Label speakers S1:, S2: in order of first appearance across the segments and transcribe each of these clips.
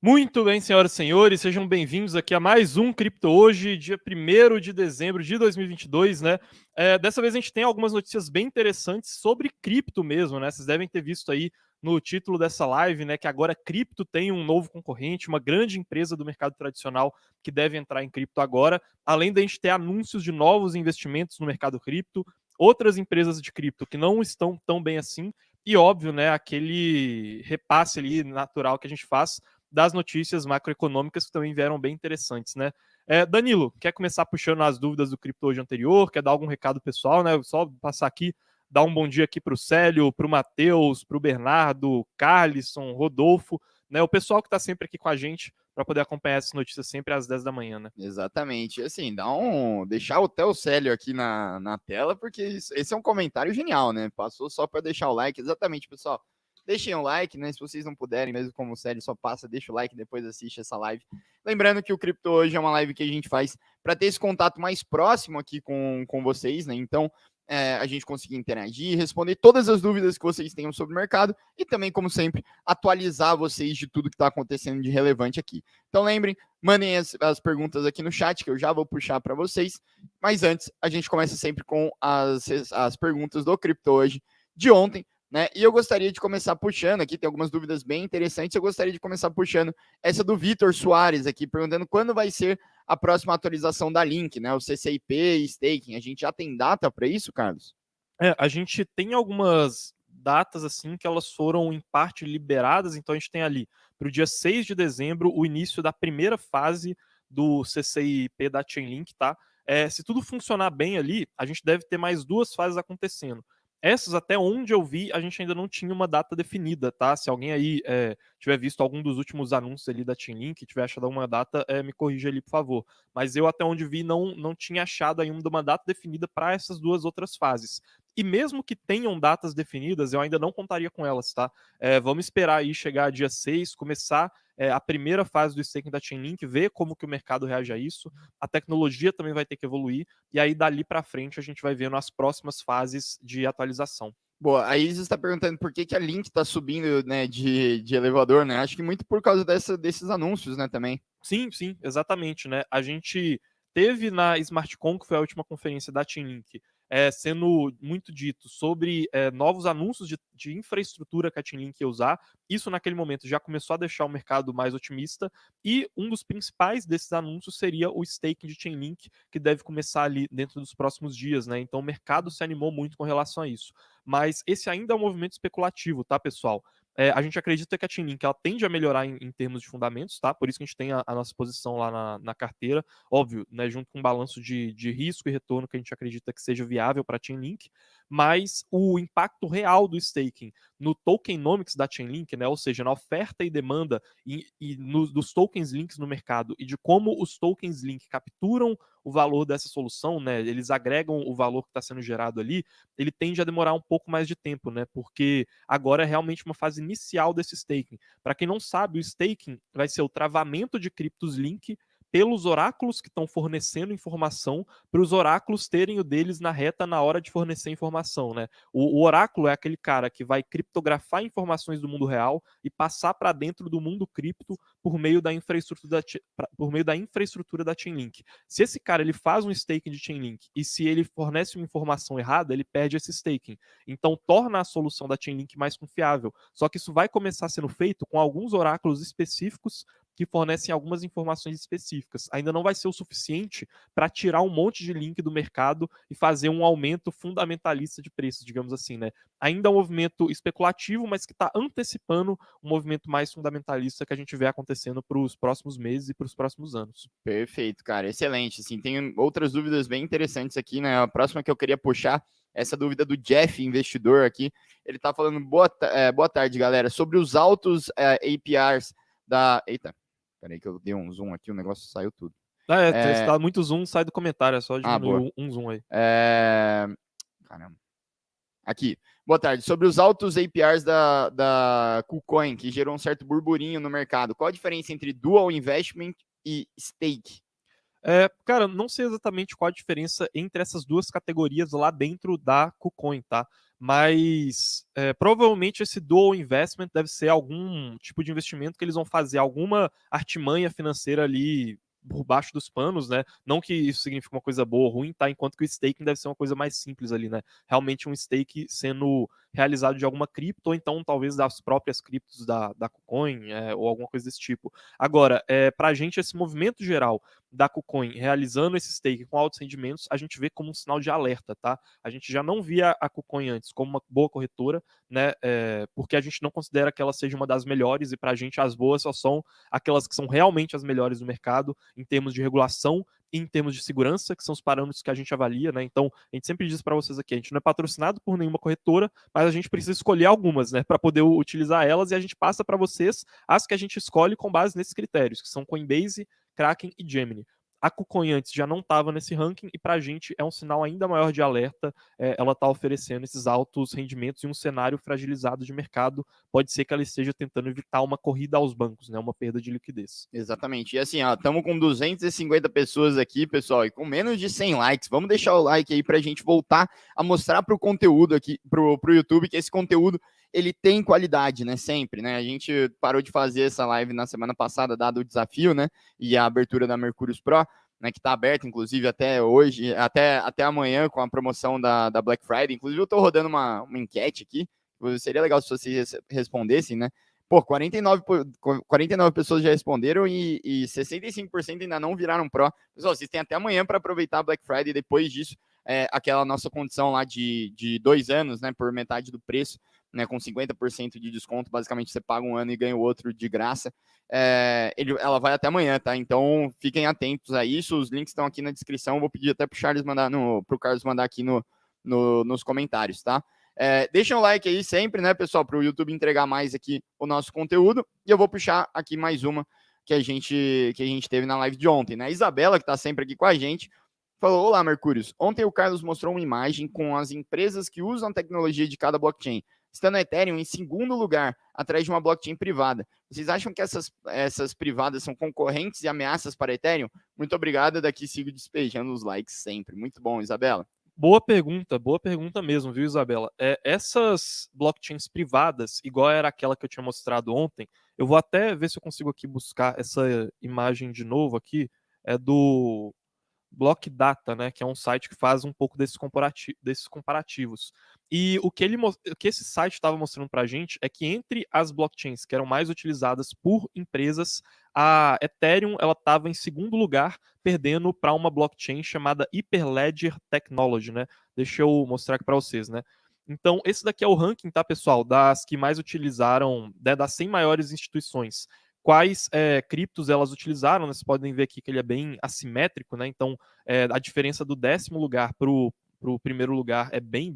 S1: Muito bem, senhoras e senhores, sejam bem-vindos aqui a mais um Cripto Hoje, dia 1º de dezembro de 2022, né? Dessa vez a gente tem algumas notícias bem interessantes sobre cripto mesmo, né? Vocês devem ter visto aí no título dessa live, né, que agora cripto tem um novo concorrente, uma grande empresa do mercado tradicional que deve entrar em cripto agora, além da gente ter anúncios de novos investimentos no mercado cripto, outras empresas de cripto que não estão tão bem assim, e óbvio, né, aquele repasse ali natural que a gente faz das notícias macroeconômicas que também vieram bem interessantes, né? Danilo, quer começar puxando as dúvidas do cripto hoje anterior? Quer dar algum recado pessoal, né? Só passar aqui, dar um bom dia aqui para o Célio, para o Matheus, para o Bernardo, Carlisson, Rodolfo, né? O pessoal que está sempre aqui com a gente para poder acompanhar essas notícias sempre às 10 da manhã, né?
S2: Exatamente. Assim, deixar até o Célio aqui na tela, porque esse é um comentário genial, né? Passou só para deixar o like. Exatamente, pessoal. Deixem o like, né? Se vocês não puderem, mesmo como o Célio só passa, deixa o like, depois assiste essa live. Lembrando que o Cripto Hoje é uma live que a gente faz para ter esse contato mais próximo aqui com vocês, né? Então, a gente conseguir interagir, responder todas as dúvidas que vocês tenham sobre o mercado e também, como sempre, atualizar vocês de tudo que está acontecendo de relevante aqui. Então, lembrem, mandem as perguntas aqui no chat, que eu já vou puxar para vocês. Mas antes, a gente começa sempre com as perguntas do Cripto Hoje de ontem, né? E eu gostaria de começar puxando aqui, tem algumas dúvidas bem interessantes. Eu gostaria de começar puxando essa do Vitor Soares aqui, perguntando quando vai ser a próxima atualização da Link, né? O CCIP e staking. A gente já tem data para isso, Carlos?
S1: A gente tem algumas datas assim que elas foram em parte liberadas, então a gente tem ali para o dia 6 de dezembro o início da primeira fase do CCIP da Chainlink, tá? Se tudo funcionar bem ali, a gente deve ter mais duas fases acontecendo. Essas, até onde eu vi, a gente ainda não tinha uma data definida, tá? Se alguém aí tiver visto algum dos últimos anúncios ali da Chainlink, tiver achado alguma data, me corrija ali, por favor. Mas eu, até onde vi, não tinha achado ainda uma data definida para essas duas outras fases. E mesmo que tenham datas definidas, eu ainda não contaria com elas, tá? Vamos esperar aí chegar dia 6, começar a primeira fase do staking da Chainlink, ver como que o mercado reage a isso. A tecnologia também vai ter que evoluir, e aí dali para frente a gente vai vendo as próximas fases de atualização.
S2: Boa, a Isis está perguntando por que a Link está subindo, né, de elevador, né? Acho que muito por causa desses anúncios, né, também.
S1: Sim, exatamente, né? A gente teve na SmartCon, que foi a última conferência da Chainlink, sendo muito dito sobre novos anúncios de infraestrutura que a Chainlink ia usar. Isso, naquele momento, já começou a deixar o mercado mais otimista, e um dos principais desses anúncios seria o staking de Chainlink, que deve começar ali dentro dos próximos dias, né? Então o mercado se animou muito com relação a isso. Mas esse ainda é um movimento especulativo, tá, pessoal? A gente acredita que a Chainlink ela tende a melhorar em termos de fundamentos, tá? Por isso que a gente tem a nossa posição lá na carteira, óbvio, né? Junto com um balanço de risco e retorno que a gente acredita que seja viável para a Chainlink, mas o impacto real do staking no tokenomics da Chainlink, né? Ou seja, na oferta e demanda dos tokens links no mercado e de como os tokens link capturam o valor dessa solução, né? Eles agregam o valor que está sendo gerado ali, ele tende a demorar um pouco mais de tempo, né? Porque agora é realmente uma fase inicial desse staking. Para quem não sabe, o staking vai ser o travamento de criptos link pelos oráculos que estão fornecendo informação, para os oráculos terem o deles na reta na hora de fornecer informação, né? O oráculo é aquele cara que vai criptografar informações do mundo real e passar para dentro do mundo cripto por meio da infraestrutura da Chainlink. Se esse cara ele faz um staking de Chainlink e se ele fornece uma informação errada, ele perde esse staking. Então torna a solução da Chainlink mais confiável. Só que isso vai começar sendo feito com alguns oráculos específicos que fornecem algumas informações específicas. Ainda não vai ser o suficiente para tirar um monte de link do mercado e fazer um aumento fundamentalista de preços, digamos assim, né? Ainda é um movimento especulativo, mas que está antecipando um movimento mais fundamentalista que a gente vê acontecendo para os próximos meses e para os próximos anos.
S2: Perfeito, cara, excelente. Assim, tem outras dúvidas bem interessantes aqui, né? A próxima que eu queria puxar, essa dúvida do Jeff, investidor aqui. Ele tá falando, boa tarde, galera, sobre os altos APRs da... Eita, peraí que eu dei um zoom aqui, o negócio saiu tudo.
S1: Se tá muito zoom, sai do comentário, é só diminuir
S2: Boa.
S1: um zoom aí.
S2: Caramba. Aqui. Boa tarde. Sobre os altos APRs da KuCoin, que gerou um certo burburinho no mercado, qual a diferença entre Dual Investment e Stake?
S1: Cara, não sei exatamente qual a diferença entre essas duas categorias lá dentro da KuCoin, tá? mas provavelmente esse dual investment deve ser algum tipo de investimento que eles vão fazer, alguma artimanha financeira ali por baixo dos panos, né? Não que isso signifique uma coisa boa ou ruim, tá? Enquanto que o staking deve ser uma coisa mais simples ali, né? Realmente um stake sendo realizado de alguma cripto, ou então talvez das próprias criptos da KuCoin, ou alguma coisa desse tipo. Agora, para a gente, esse movimento geral da KuCoin realizando esse stake com altos rendimentos, a gente vê como um sinal de alerta, tá? A gente já não via a KuCoin antes como uma boa corretora, né? Porque a gente não considera que ela seja uma das melhores, e para a gente as boas só são aquelas que são realmente as melhores do mercado em termos de regulação e em termos de segurança, que são os parâmetros que a gente avalia, né? Então, a gente sempre diz para vocês aqui, a gente não é patrocinado por nenhuma corretora, mas a gente precisa escolher algumas, né, para poder utilizar elas, e a gente passa para vocês as que a gente escolhe com base nesses critérios, que são Coinbase, Kraken e Gemini. A KuCoin antes já não estava nesse ranking, e para a gente é um sinal ainda maior de alerta. Ela está oferecendo esses altos rendimentos em um cenário fragilizado de mercado. Pode ser que ela esteja tentando evitar uma corrida aos bancos, né, uma perda de liquidez.
S2: Exatamente. E assim, ó, estamos com 250 pessoas aqui, pessoal, e com menos de 100 likes. Vamos deixar o like aí para a gente voltar a mostrar para o conteúdo aqui, pro YouTube, que esse conteúdo ele tem qualidade, né? Sempre, né? A gente parou de fazer essa live na semana passada, dado o desafio, né? E a abertura da Mercúrios Pro, né? Que está aberta, inclusive, até hoje, até amanhã, com a promoção da Black Friday. Inclusive, eu estou rodando uma enquete aqui. Seria legal se vocês respondessem, né? Pô, 49 pessoas já responderam e 65% ainda não viraram Pro. Pessoal, vocês têm até amanhã para aproveitar a Black Friday. Depois disso, aquela nossa condição lá de 2 anos, né, por metade do preço, né, com 50% de desconto. Basicamente, você paga um ano e ganha o outro de graça. Ela vai até amanhã, tá? Então, fiquem atentos a isso. Os links estão aqui na descrição. Vou pedir até pro Carlos mandar aqui nos comentários, tá? Deixa um like aí sempre, né, pessoal, para o YouTube entregar mais aqui o nosso conteúdo. E eu vou puxar aqui mais uma que a gente teve na live de ontem, né? A Isabela, que está sempre aqui com a gente, falou: olá, Mercúrios. Ontem o Carlos mostrou uma imagem com as empresas que usam a tecnologia de cada blockchain, estando a Ethereum em segundo lugar, atrás de uma blockchain privada. Vocês acham que essas privadas são concorrentes e ameaças para a Ethereum? Muito obrigado. Daqui sigo despejando os likes sempre. Muito bom, Isabela.
S1: Boa pergunta mesmo, viu, Isabela? Essas blockchains privadas, igual era aquela que eu tinha mostrado ontem, eu vou até ver se eu consigo aqui buscar essa imagem de novo aqui, é do Block Data, né, que é um site que faz um pouco desses comparativos. E o que esse site estava mostrando para a gente é que entre as blockchains que eram mais utilizadas por empresas, a Ethereum ela estava em segundo lugar, perdendo para uma blockchain chamada Hyperledger Technology, né? Deixa eu mostrar aqui para vocês, né? Então, esse daqui é o ranking, tá, pessoal, das que mais utilizaram, né, das 100 maiores instituições. Quais criptos elas utilizaram, né? Vocês podem ver aqui que ele é bem assimétrico, né? Então, a diferença do 10º lugar para o primeiro lugar é bem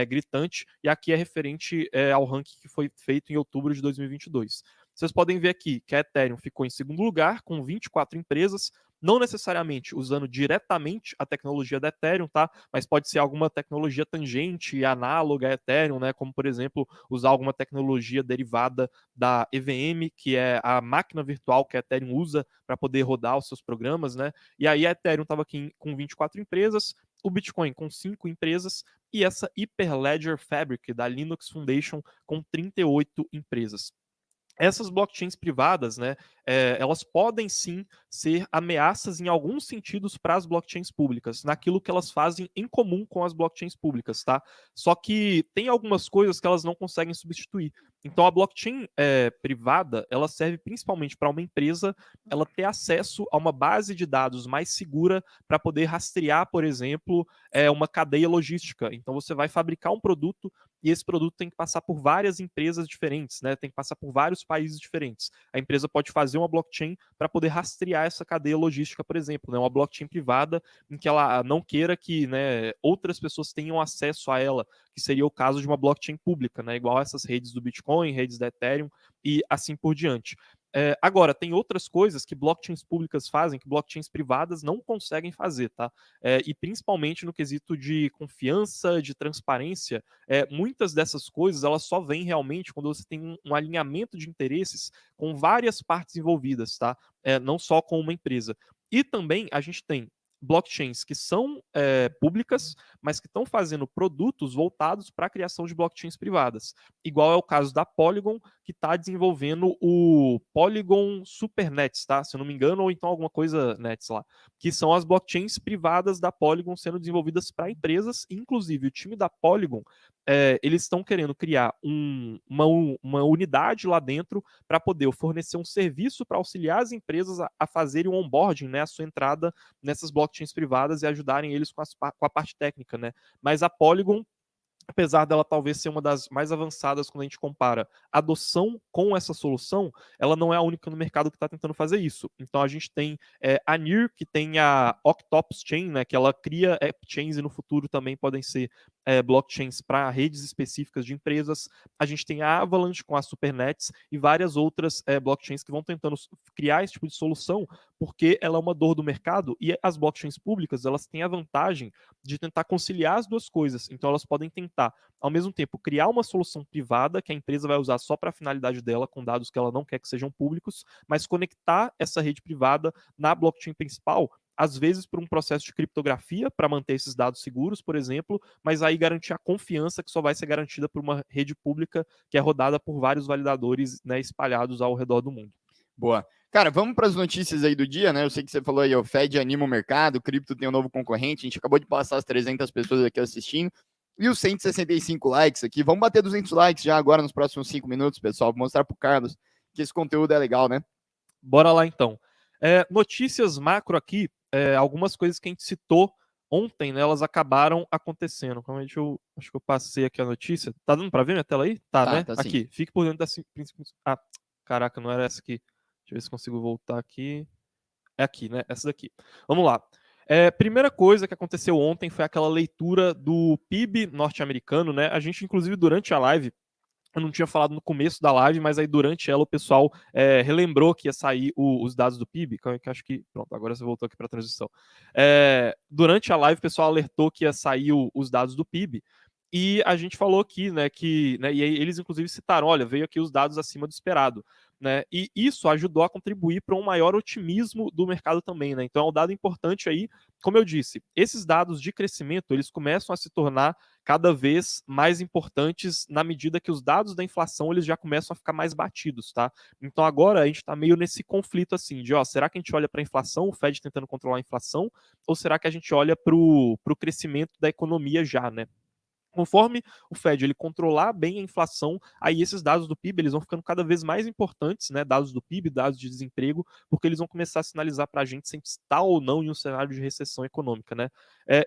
S1: gritante, e aqui é referente ao ranking que foi feito em outubro de 2022. Vocês podem ver aqui que a Ethereum ficou em segundo lugar, com 24 empresas, não necessariamente usando diretamente a tecnologia da Ethereum, tá? Mas pode ser alguma tecnologia tangente, análoga a Ethereum, né? Como, por exemplo, usar alguma tecnologia derivada da EVM, que é a máquina virtual que a Ethereum usa para poder rodar os seus programas, né? E aí a Ethereum estava aqui com 24 empresas, o Bitcoin com 5 empresas, e essa Hyperledger Fabric da Linux Foundation com 38 empresas. Essas blockchains privadas, né, elas podem sim ser ameaças em alguns sentidos para as blockchains públicas, naquilo que elas fazem em comum com as blockchains públicas, tá? Só que tem algumas coisas que elas não conseguem substituir. Então, a blockchain privada, ela serve principalmente para uma empresa ela ter acesso a uma base de dados mais segura para poder rastrear, por exemplo, uma cadeia logística. Então, você vai fabricar um produto e esse produto tem que passar por várias empresas diferentes, né? Tem que passar por vários países diferentes. A empresa pode fazer uma blockchain para poder rastrear essa cadeia logística, por exemplo, né? Uma blockchain privada em que ela não queira que, né, outras pessoas tenham acesso a ela, que seria o caso de uma blockchain pública, né? Igual essas redes do Bitcoin, redes da Ethereum e assim por diante. Agora, tem outras coisas que blockchains públicas fazem que blockchains privadas não conseguem fazer, tá? E principalmente no quesito de confiança, de transparência, muitas dessas coisas elas só vêm realmente quando você tem um alinhamento de interesses com várias partes envolvidas, tá? Não só com uma empresa. E também a gente tem blockchains que são públicas, mas que estão fazendo produtos voltados para a criação de blockchains privadas. Igual é o caso da Polygon, que está desenvolvendo o Polygon Supernets, tá? Se eu não me engano, ou então alguma coisa Nets lá, que são as blockchains privadas da Polygon sendo desenvolvidas para empresas, inclusive o time da Polygon, eles estão querendo criar uma unidade lá dentro para poder fornecer um serviço para auxiliar as empresas a fazerem o onboarding, né, a sua entrada nessas blockchains privadas e ajudarem eles com a parte técnica, né? Mas a Polygon, apesar dela talvez ser uma das mais avançadas quando a gente compara a adoção com essa solução, ela não é a única no mercado que está tentando fazer isso. Então a gente tem a NIR, que tem a Octopus Chain, né, que ela cria app chains e no futuro também podem ser blockchains para redes específicas de empresas. A gente tem a Avalanche com a Supernets e várias outras blockchains que vão tentando criar esse tipo de solução, porque ela é uma dor do mercado e as blockchains públicas, elas têm a vantagem de tentar conciliar as duas coisas. Então elas podem tentar, ao mesmo tempo, criar uma solução privada que a empresa vai usar só para a finalidade dela, com dados que ela não quer que sejam públicos, mas conectar essa rede privada na blockchain principal, às vezes por um processo de criptografia para manter esses dados seguros, por exemplo, mas aí garantir a confiança que só vai ser garantida por uma rede pública que é rodada por vários validadores, né, espalhados ao redor do mundo.
S2: Boa. Cara, vamos para as notícias aí do dia, né? Eu sei que você falou aí, o Fed anima o mercado, o cripto tem um novo concorrente, a gente acabou de passar as 300 pessoas aqui assistindo, e os 165 likes aqui. Vamos bater 200 likes já agora nos próximos 5 minutos, pessoal. Vou mostrar pro Carlos que esse conteúdo é legal, né?
S1: Bora lá então. Notícias macro aqui, algumas coisas que a gente citou ontem, né, elas acabaram acontecendo. Como acho que eu passei aqui a notícia. Tá dando para ver minha tela aí? Tá, né?
S2: Tá sim.
S1: Aqui, fique por dentro da. Ah, caraca, não era essa aqui. Deixa eu ver se consigo voltar aqui. É aqui, né? Essa daqui. Vamos lá. Primeira coisa que aconteceu ontem foi aquela leitura do PIB norte-americano, né? A gente, inclusive, durante a live, eu não tinha falado no começo da live, mas aí durante ela o pessoal relembrou que ia sair os dados do PIB, que acho que, pronto, agora você voltou aqui para a transição. Durante a live o pessoal alertou que ia sair os dados do PIB, e a gente falou aqui, né, e aí eles inclusive citaram, olha, veio aqui os dados acima do esperado, né, e isso ajudou a contribuir para um maior otimismo do mercado também, né, então é um dado importante aí, como eu disse, esses dados de crescimento, eles começam a se tornar cada vez mais importantes na medida que os dados da inflação eles já começam a ficar mais batidos, tá? Então agora a gente está meio nesse conflito assim de, ó, será que a gente olha para a inflação, o Fed tentando controlar a inflação, ou será que a gente olha para o crescimento da economia já, né? Conforme o Fed ele controlar bem a inflação, aí esses dados do PIB eles vão ficando cada vez mais importantes, né? Dados do PIB, dados de desemprego, porque eles vão começar a sinalizar para a gente se a gente está ou não em um cenário de recessão econômica, né?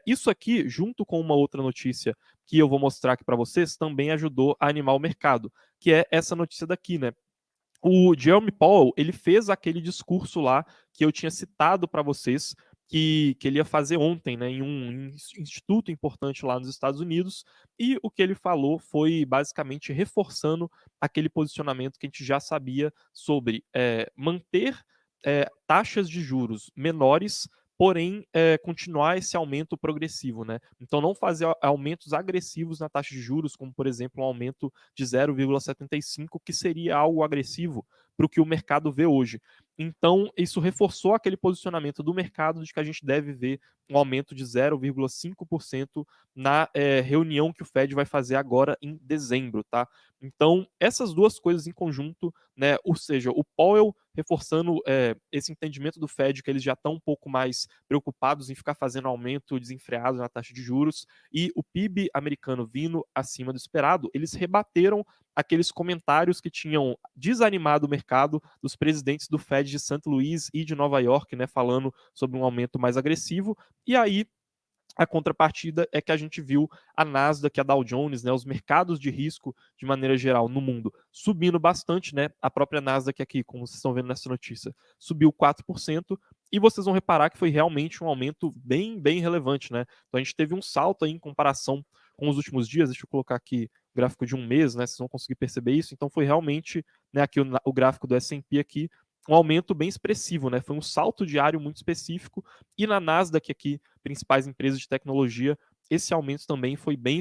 S1: Isso aqui, junto com uma outra notícia que eu vou mostrar aqui para vocês, também ajudou a animar o mercado, que é essa notícia daqui, né? O Jerome Powell ele fez aquele discurso lá que eu tinha citado para vocês que ele ia fazer ontem, né, em um instituto importante lá nos Estados Unidos, e o que ele falou foi basicamente reforçando aquele posicionamento que a gente já sabia sobre manter taxas de juros menores, porém continuar esse aumento progressivo, né? Então não fazer aumentos agressivos na taxa de juros, como por exemplo um aumento de 0,75, que seria algo agressivo para o que o mercado vê hoje. Então, isso reforçou aquele posicionamento do mercado de que a gente deve ver um aumento de 0,5% na reunião que o Fed vai fazer agora em dezembro, tá? Então, essas duas coisas em conjunto, né? Ou seja, o Powell reforçando esse entendimento do Fed que eles já estão um pouco mais preocupados em ficar fazendo aumento desenfreado na taxa de juros, e o PIB americano vindo acima do esperado, eles rebateram aqueles comentários que tinham desanimado o mercado dos presidentes do Fed de St. Louis e de Nova York, né, falando sobre um aumento mais agressivo. E aí a contrapartida é que a gente viu a Nasdaq, a Dow Jones, né, os mercados de risco de maneira geral no mundo subindo bastante, né? A própria Nasdaq aqui, como vocês estão vendo nessa notícia, subiu 4%, e vocês vão reparar que foi realmente um aumento bem, bem relevante, né? Então a gente teve um salto aí em comparação com os últimos dias. Deixa eu colocar aqui o gráfico de um mês, né? Vocês vão conseguir perceber isso. Então foi realmente, né, aqui o gráfico do S&P aqui, um aumento bem expressivo, né? Foi um salto diário muito específico, e na Nasdaq aqui, principais empresas de tecnologia, esse aumento também foi bem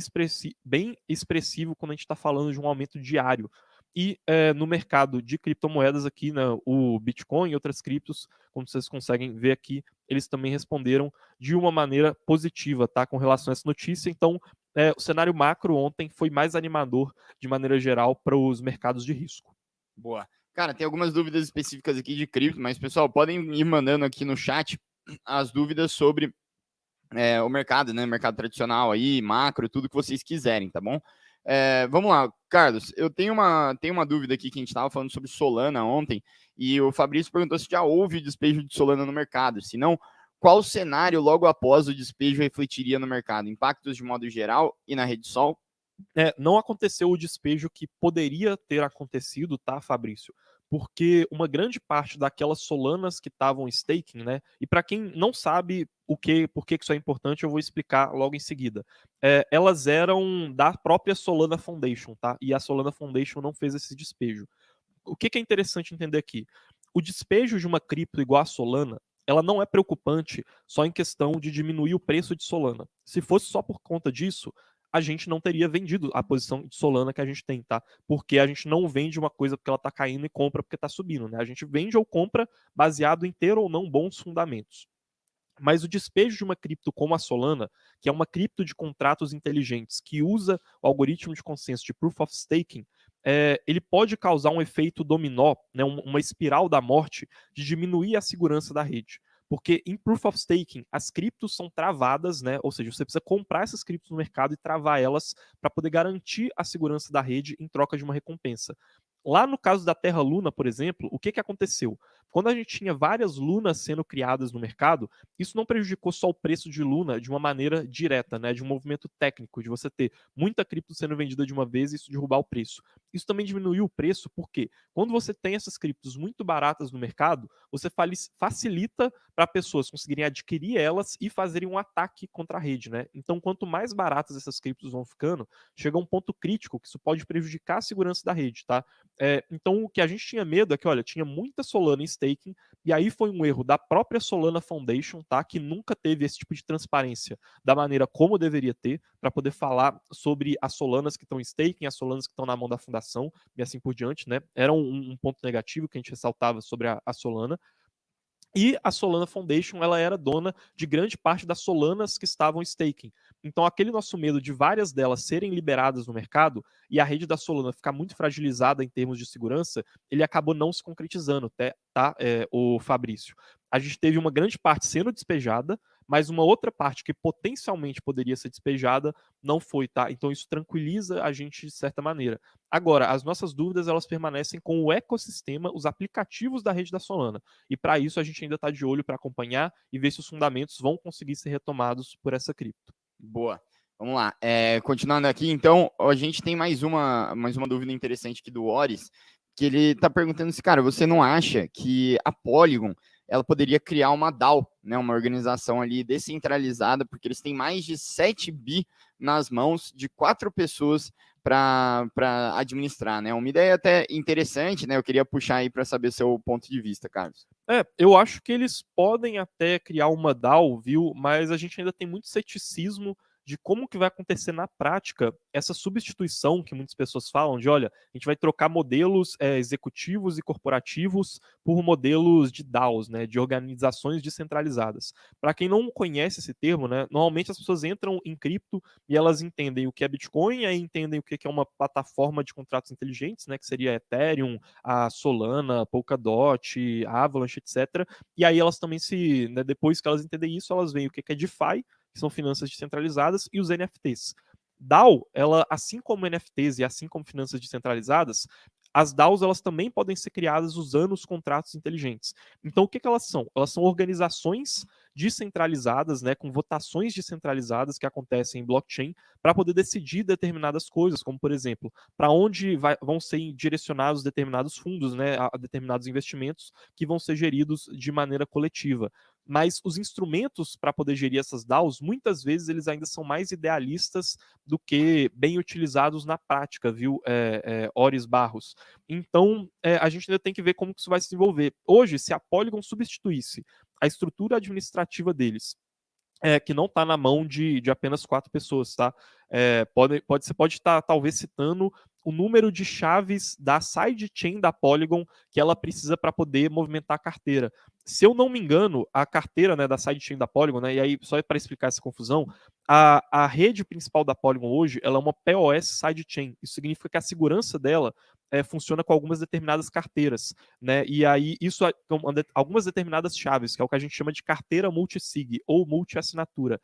S1: expressivo quando a gente está falando de um aumento diário. E no mercado de criptomoedas aqui, né, o Bitcoin e outras criptos, como vocês conseguem ver aqui, eles também responderam de uma maneira positiva, tá, com relação a essa notícia. Então, o cenário macro ontem foi mais animador, de maneira geral, para os mercados de risco.
S2: Boa. Cara, tem algumas dúvidas específicas aqui de cripto, mas, pessoal, podem ir mandando aqui no chat as dúvidas sobre o mercado, né? Mercado tradicional aí, macro, tudo que vocês quiserem, tá bom? Vamos lá, Carlos, eu tenho uma dúvida aqui que a gente estava falando sobre Solana ontem, e o Fabrício perguntou se já houve despejo de Solana no mercado. Se não, qual cenário logo após o despejo refletiria no mercado? Impactos de modo geral e na rede Sol?
S1: Não aconteceu o despejo que poderia ter acontecido, tá, Fabrício? Porque uma grande parte daquelas Solanas que estavam staking, né? E para quem não sabe por que isso é importante, eu vou explicar logo em seguida. Elas eram da própria Solana Foundation, tá? E a Solana Foundation não fez esse despejo. O que é interessante entender aqui? O despejo de uma cripto igual a Solana, ela não é preocupante só em questão de diminuir o preço de Solana. Se fosse só por conta disso, a gente não teria vendido a posição de Solana que a gente tem, tá? Porque a gente não vende uma coisa porque ela tá caindo e compra porque tá subindo, né? A gente vende ou compra baseado em ter ou não bons fundamentos. Mas o despejo de uma cripto como a Solana, que é uma cripto de contratos inteligentes que usa o algoritmo de consenso de Proof of Staking, ele pode causar um efeito dominó, né, uma espiral da morte, de diminuir a segurança da rede. Porque em Proof of Staking, as criptos são travadas, né, ou seja, você precisa comprar essas criptos no mercado e travar elas para poder garantir a segurança da rede em troca de uma recompensa. Lá no caso da Terra Luna, por exemplo, o que aconteceu? Quando a gente tinha várias lunas sendo criadas no mercado, isso não prejudicou só o preço de Luna de uma maneira direta, né, de um movimento técnico, de você ter muita cripto sendo vendida de uma vez e isso derrubar o preço. Isso também diminuiu o preço, porque quando você tem essas criptos muito baratas no mercado, você facilita para pessoas conseguirem adquirir elas e fazerem um ataque contra a rede, né? Então, quanto mais baratas essas criptos vão ficando, chega a um ponto crítico que isso pode prejudicar a segurança da rede, tá? Então, o que a gente tinha medo é que, olha, tinha muita Solana em staking, e aí foi um erro da própria Solana Foundation, tá? Que nunca teve esse tipo de transparência da maneira como deveria ter, para poder falar sobre as Solanas que estão em staking, as Solanas que estão na mão da fundação, e assim por diante, né? Era um ponto negativo que a gente ressaltava sobre a Solana. E a Solana Foundation, ela era dona de grande parte das Solanas que estavam staking. Então, aquele nosso medo de várias delas serem liberadas no mercado e a rede da Solana ficar muito fragilizada em termos de segurança, ele acabou não se concretizando, tá, o Fabrício. A gente teve uma grande parte sendo despejada, mas uma outra parte que potencialmente poderia ser despejada não foi, tá? Então, isso tranquiliza a gente de certa maneira. Agora, as nossas dúvidas, elas permanecem com o ecossistema, os aplicativos da rede da Solana. E para isso a gente ainda está de olho para acompanhar e ver se os fundamentos vão conseguir ser retomados por essa cripto.
S2: Boa. Vamos lá. Continuando aqui, então, a gente tem mais uma dúvida interessante aqui do Oris, que ele está perguntando se, cara, você não acha que a Polygon ela poderia criar uma DAO, né, uma organização ali descentralizada, porque eles têm mais de 7 bi nas mãos de 4 pessoas para administrar, né? Uma ideia até interessante, né? Eu queria puxar aí para saber seu ponto de vista, Carlos.
S1: Eu acho que eles podem até criar uma DAO, viu? Mas a gente ainda tem muito ceticismo de como que vai acontecer na prática essa substituição que muitas pessoas falam de, olha, a gente vai trocar modelos executivos e corporativos por modelos de DAOs, né, de organizações descentralizadas. Para quem não conhece esse termo, né, normalmente as pessoas entram em cripto e elas entendem o que é Bitcoin, aí entendem o que é uma plataforma de contratos inteligentes, né, que seria Ethereum, a Solana, Polkadot, Avalanche, etc. E aí elas também né, depois que elas entendem isso, elas veem o que é DeFi, que são finanças descentralizadas, e os NFTs. DAO, ela, assim como NFTs e assim como finanças descentralizadas, as DAOs elas também podem ser criadas usando os contratos inteligentes. Então, o que elas são? Elas são organizações descentralizadas, né, com votações descentralizadas que acontecem em blockchain para poder decidir determinadas coisas, como, por exemplo, para onde vão ser direcionados determinados fundos, né, a determinados investimentos que vão ser geridos de maneira coletiva. Mas os instrumentos para poder gerir essas DAOs, muitas vezes eles ainda são mais idealistas do que bem utilizados na prática, viu, Oris Barros? Então, a gente ainda tem que ver como que isso vai se desenvolver. Hoje, se a Polygon substituísse a estrutura administrativa deles, que não está na mão de apenas 4 pessoas, tá? Você pode estar talvez citando o número de chaves da sidechain da Polygon que ela precisa para poder movimentar a carteira. Se eu não me engano, a carteira, né, da sidechain da Polygon, né, e aí só para explicar essa confusão, a rede principal da Polygon hoje ela é uma POS sidechain. Isso significa que a segurança dela funciona com algumas determinadas carteiras, né? E aí isso algumas determinadas chaves, que é o que a gente chama de carteira multisig ou multi-assinatura.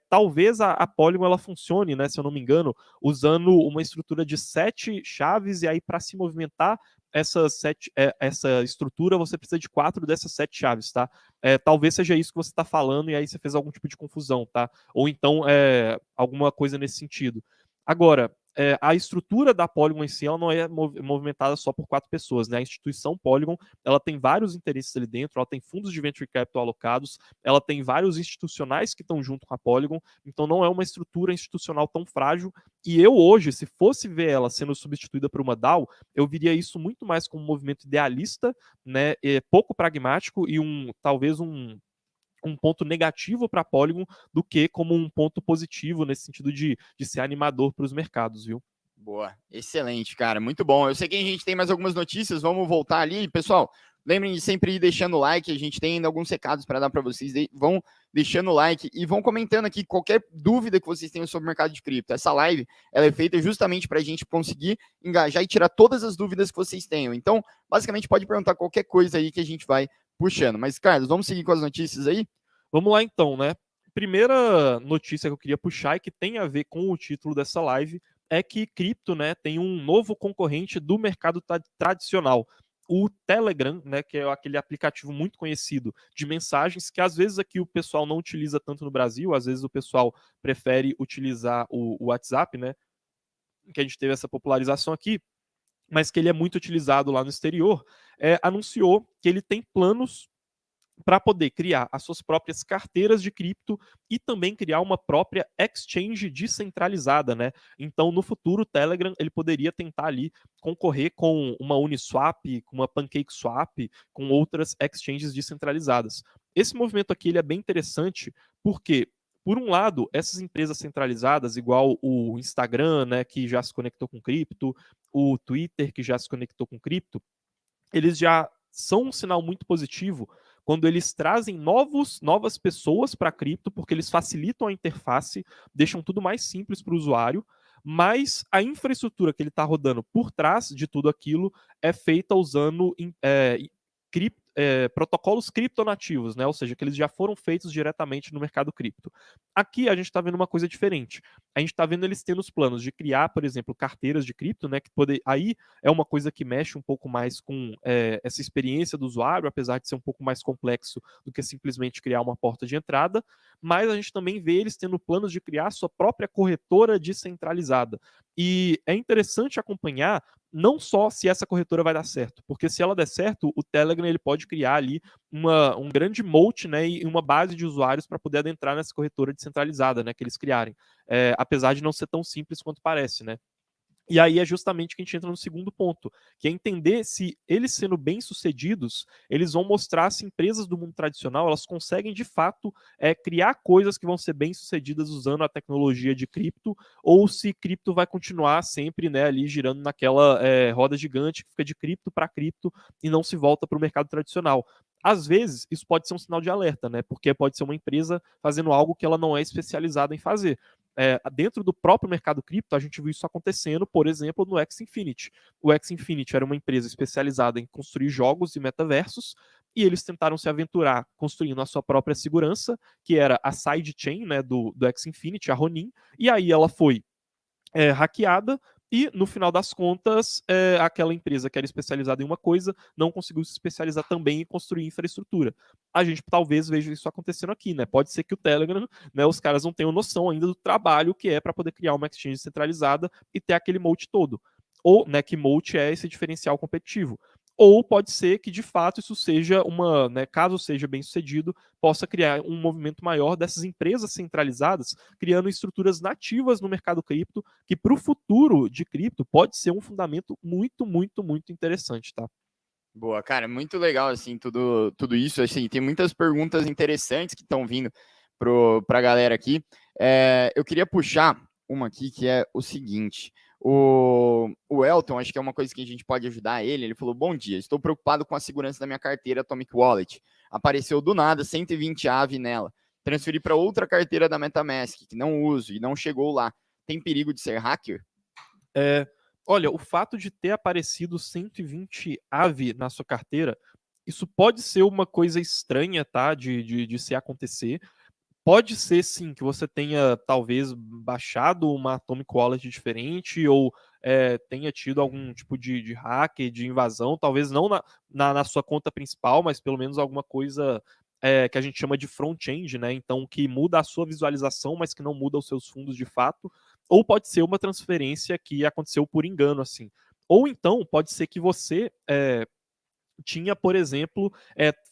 S1: Talvez a Polygon ela funcione, né, se eu não me engano, usando uma estrutura de 7 chaves, e aí para se movimentar essa estrutura, você precisa de 4 dessas 7 chaves, tá? Talvez seja isso que você está falando, e aí você fez algum tipo de confusão, tá? Ou então alguma coisa nesse sentido. Agora, a estrutura da Polygon em si ela não é movimentada só por 4 pessoas, né? A instituição Polygon ela tem vários interesses ali dentro, ela tem fundos de venture capital alocados, ela tem vários institucionais que estão junto com a Polygon, então não é uma estrutura institucional tão frágil. E eu hoje, se fosse ver ela sendo substituída por uma DAO, eu viria isso muito mais como um movimento idealista, né? Pouco pragmático e talvez um ponto negativo para a Polygon do que como um ponto positivo nesse sentido de ser animador para os mercados, viu?
S2: Boa, excelente, cara, muito bom. Eu sei que a gente tem mais algumas notícias, vamos voltar ali. Pessoal, lembrem de sempre ir deixando o like, a gente tem ainda alguns recados para dar para vocês. Vão deixando o like e vão comentando aqui qualquer dúvida que vocês tenham sobre o mercado de cripto. Essa live ela é feita justamente para a gente conseguir engajar e tirar todas as dúvidas que vocês tenham. Então, basicamente, pode perguntar qualquer coisa aí que a gente vai puxando. Mas, Carlos, vamos seguir com as notícias aí?
S1: Vamos lá então, né? Primeira notícia que eu queria puxar e que tem a ver com o título dessa live é que cripto, né, tem um novo concorrente do mercado tradicional, o Telegram, né, que é aquele aplicativo muito conhecido de mensagens que às vezes aqui o pessoal não utiliza tanto no Brasil, às vezes o pessoal prefere utilizar o WhatsApp, né, que a gente teve essa popularização aqui, mas que ele é muito utilizado lá no exterior, anunciou que ele tem planos para poder criar as suas próprias carteiras de cripto e também criar uma própria exchange descentralizada, né? Então, no futuro, o Telegram ele poderia tentar ali concorrer com uma Uniswap, com uma PancakeSwap, com outras exchanges descentralizadas. Esse movimento aqui ele é bem interessante porque por um lado, essas empresas centralizadas, igual o Instagram, né, que já se conectou com cripto, o Twitter, que já se conectou com cripto, eles já são um sinal muito positivo quando eles trazem novas pessoas para a cripto, porque eles facilitam a interface, deixam tudo mais simples para o usuário, mas a infraestrutura que ele está rodando por trás de tudo aquilo é feita usando protocolos criptonativos, né? Ou seja, que eles já foram feitos diretamente no mercado cripto. Aqui a gente está vendo uma coisa diferente. A gente está vendo eles tendo os planos de criar, por exemplo, carteiras de cripto, né? Aí é uma coisa que mexe um pouco mais com essa experiência do usuário, apesar de ser um pouco mais complexo do que simplesmente criar uma porta de entrada. Mas a gente também vê eles tendo planos de criar sua própria corretora descentralizada. E é interessante acompanhar não só se essa corretora vai dar certo, porque se ela der certo, o Telegram ele pode criar ali um grande moat, né, e uma base de usuários para poder adentrar nessa corretora descentralizada, né, que eles criarem, apesar de não ser tão simples quanto parece, né. E aí é justamente que a gente entra no segundo ponto, que é entender se eles sendo bem-sucedidos, eles vão mostrar se empresas do mundo tradicional, elas conseguem de fato criar coisas que vão ser bem-sucedidas usando a tecnologia de cripto, ou se cripto vai continuar sempre, né, ali girando naquela roda gigante que fica de cripto para cripto e não se volta para o mercado tradicional. Às vezes, isso pode ser um sinal de alerta, né? Porque pode ser uma empresa fazendo algo que ela não é especializada em fazer. Dentro do próprio mercado cripto, a gente viu isso acontecendo, por exemplo, no Axie Infinity. O Axie Infinity era uma empresa especializada em construir jogos e metaversos, e eles tentaram se aventurar construindo a sua própria segurança, que era a sidechain, né, do Axie Infinity, a Ronin, e aí ela foi hackeada, e no final das contas, aquela empresa que era especializada em uma coisa não conseguiu se especializar também em construir infraestrutura. A gente talvez veja isso acontecendo aqui, né? Pode ser que o Telegram, né, os caras não tenham noção ainda do trabalho que é para poder criar uma exchange centralizada e ter aquele moat todo. Ou, né, que moat é esse diferencial competitivo. Ou pode ser que, de fato, isso seja caso seja bem sucedido, possa criar um movimento maior dessas empresas centralizadas, criando estruturas nativas no mercado cripto, que para o futuro de cripto pode ser um fundamento muito, muito, muito interessante, tá?
S2: Boa, cara, muito legal, assim, tudo isso, assim, tem muitas perguntas interessantes que estão vindo para a galera aqui. Eu queria puxar uma aqui que é o seguinte, O Elton, acho que é uma coisa que a gente pode ajudar ele. Ele falou: bom dia, estou preocupado com a segurança da minha carteira Atomic Wallet. Apareceu do nada 120 AVE nela. Transferi para outra carteira da MetaMask, que não uso e não chegou lá. Tem perigo de ser hacker?
S1: Olha, o fato de ter aparecido 120 AVE na sua carteira, isso pode ser uma coisa estranha, tá? De se acontecer. Pode ser, sim, que você tenha, talvez, baixado uma Atomic Wallet diferente ou tenha tido algum tipo de hacker, de invasão, talvez não na sua conta principal, mas pelo menos alguma coisa que a gente chama de front-end, né? Então, que muda a sua visualização, mas que não muda os seus fundos de fato. Ou pode ser uma transferência que aconteceu por engano, assim. Ou então, pode ser que você tinha, por exemplo,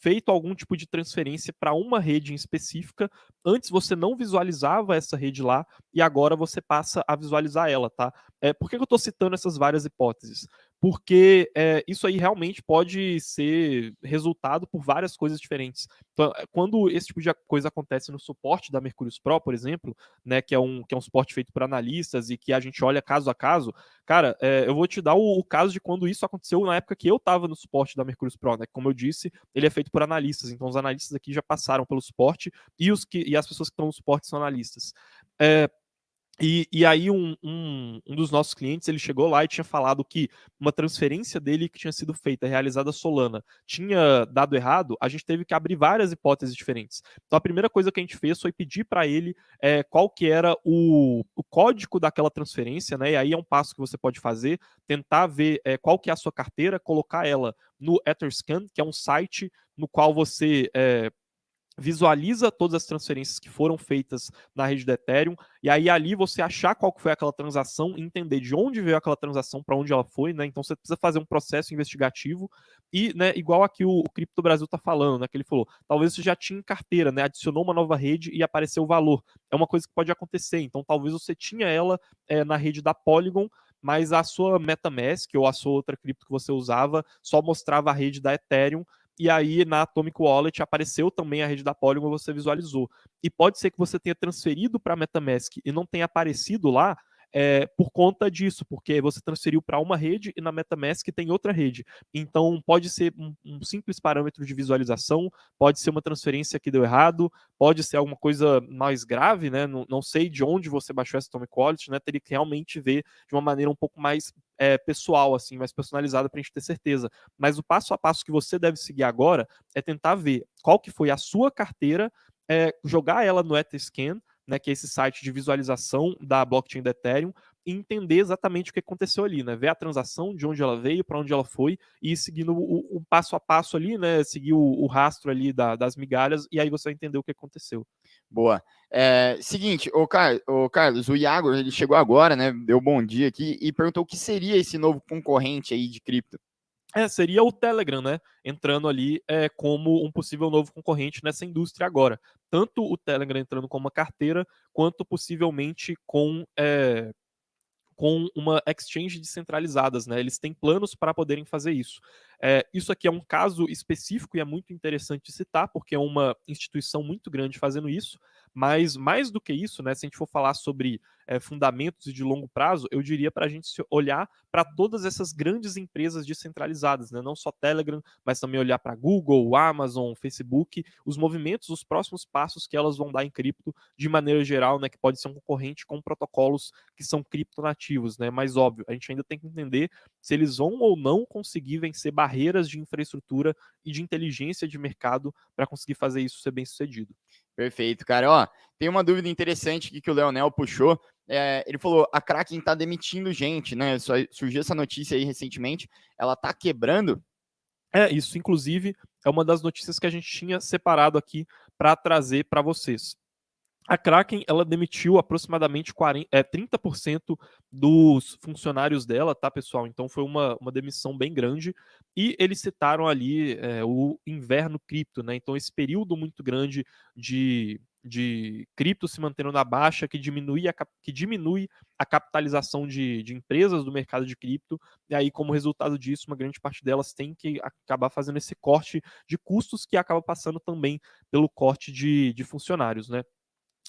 S1: feito algum tipo de transferência para uma rede em específica. Antes você não visualizava essa rede lá e agora você passa a visualizar ela, tá? Por que eu estou citando essas várias hipóteses? Porque isso aí realmente pode ser resultado por várias coisas diferentes. Então, quando esse tipo de coisa acontece no suporte da Mercurius Pro, por exemplo, né, que é um suporte feito por analistas e que a gente olha caso a caso, cara, eu vou te dar o caso de quando isso aconteceu na época que eu estava no suporte da Mercurius Pro, né? Como eu disse, ele é feito por analistas, então os analistas aqui já passaram pelo suporte e as pessoas que estão no suporte são analistas. E aí um dos nossos clientes, ele chegou lá e tinha falado que uma transferência dele que tinha sido feita, realizada Solana, tinha dado errado. A gente teve que abrir várias hipóteses diferentes. Então a primeira coisa que a gente fez foi pedir para ele qual que era o código daquela transferência, né? E aí é um passo que você pode fazer, tentar ver qual que é a sua carteira, colocar ela no Etherscan, que é um site no qual você visualiza todas as transferências que foram feitas na rede do Ethereum, e aí ali você achar qual que foi aquela transação, entender de onde veio aquela transação, para onde ela foi, né? Então você precisa fazer um processo investigativo e, né, igual aqui o Cripto Brasil tá falando, né, que ele falou, talvez você já tinha em carteira, né, adicionou uma nova rede e apareceu o valor. É uma coisa que pode acontecer, então talvez você tinha ela na rede da Polygon, mas a sua MetaMask ou a sua outra cripto que você usava só mostrava a rede da Ethereum, e aí na Atomic Wallet apareceu também a rede da Polygon, você visualizou. E pode ser que você tenha transferido para a MetaMask e não tenha aparecido lá por conta disso, porque você transferiu para uma rede e na MetaMask tem outra rede. Então pode ser um simples parâmetro de visualização, pode ser uma transferência que deu errado, pode ser alguma coisa mais grave, né? Não sei de onde você baixou essa Atomic Wallet, né? Teria que realmente ver de uma maneira um pouco mais pessoal, assim, mais personalizada para a gente ter certeza. Mas o passo a passo que você deve seguir agora é tentar ver qual que foi a sua carteira, jogar ela no Etherscan, né, que é esse site de visualização da blockchain do Ethereum, e entender exatamente o que aconteceu ali, né? Ver a transação, de onde ela veio, para onde ela foi, e ir seguindo o passo a passo ali, né? Seguir o rastro ali das migalhas, e aí você vai entender o que aconteceu.
S2: Boa. Seguinte, o Carlos, o Iago, ele chegou agora, né? Deu bom dia aqui e perguntou o que seria esse novo concorrente aí de cripto.
S1: Seria o Telegram, né? Entrando ali como um possível novo concorrente nessa indústria agora. Tanto o Telegram entrando com uma carteira, quanto possivelmente com uma exchange descentralizadas, né? Eles têm planos para poderem fazer isso. Isso aqui é um caso específico e é muito interessante de citar, porque é uma instituição muito grande fazendo isso, mas mais do que isso, né? Se a gente for falar sobre fundamentos e de longo prazo, eu diria para a gente olhar para todas essas grandes empresas descentralizadas, né? Não só Telegram, mas também olhar para Google, Amazon, Facebook, os movimentos, os próximos passos que elas vão dar em cripto de maneira geral, né? Que pode ser um concorrente com protocolos que são criptonativos, né? Mas óbvio, a gente ainda tem que entender se eles vão ou não conseguir vencer barreiras de infraestrutura e de inteligência de mercado para conseguir fazer isso ser bem sucedido.
S2: Perfeito, cara. Ó, tem uma dúvida interessante aqui que o Leonel puxou. Ele falou: a Kraken tá demitindo gente, né? Surgiu essa notícia aí recentemente. Ela tá quebrando?
S1: Isso, inclusive, é uma das notícias que a gente tinha separado aqui para trazer para vocês. A Kraken, ela demitiu aproximadamente 30% dos funcionários dela, tá, pessoal? Então foi uma demissão bem grande. E eles citaram ali o inverno cripto, né? Então esse período muito grande de cripto se mantendo na baixa, que diminui a capitalização de empresas do mercado de cripto. E aí, como resultado disso, uma grande parte delas tem que acabar fazendo esse corte de custos que acaba passando também pelo corte de funcionários, né?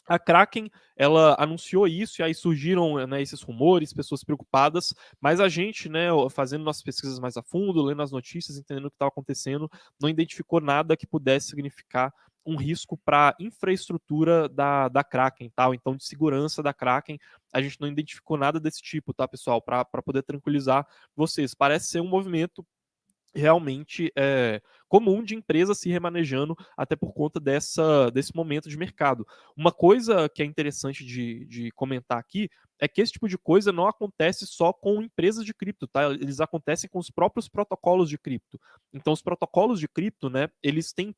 S1: A Kraken, ela anunciou isso, e aí surgiram, né, esses rumores, pessoas preocupadas, mas a gente, né, fazendo nossas pesquisas mais a fundo, lendo as notícias, entendendo o que estava acontecendo, não identificou nada que pudesse significar um risco para a infraestrutura da Kraken, tal. Então, de segurança da Kraken, a gente não identificou nada desse tipo, tá, pessoal? Para poder tranquilizar vocês. Parece ser um movimento realmente comum de empresas se remanejando até por conta desse momento de mercado. Uma coisa que é interessante de comentar aqui é que esse tipo de coisa não acontece só com empresas de cripto, tá? Eles acontecem com os próprios protocolos de cripto. Então, os protocolos de cripto, né, eles têm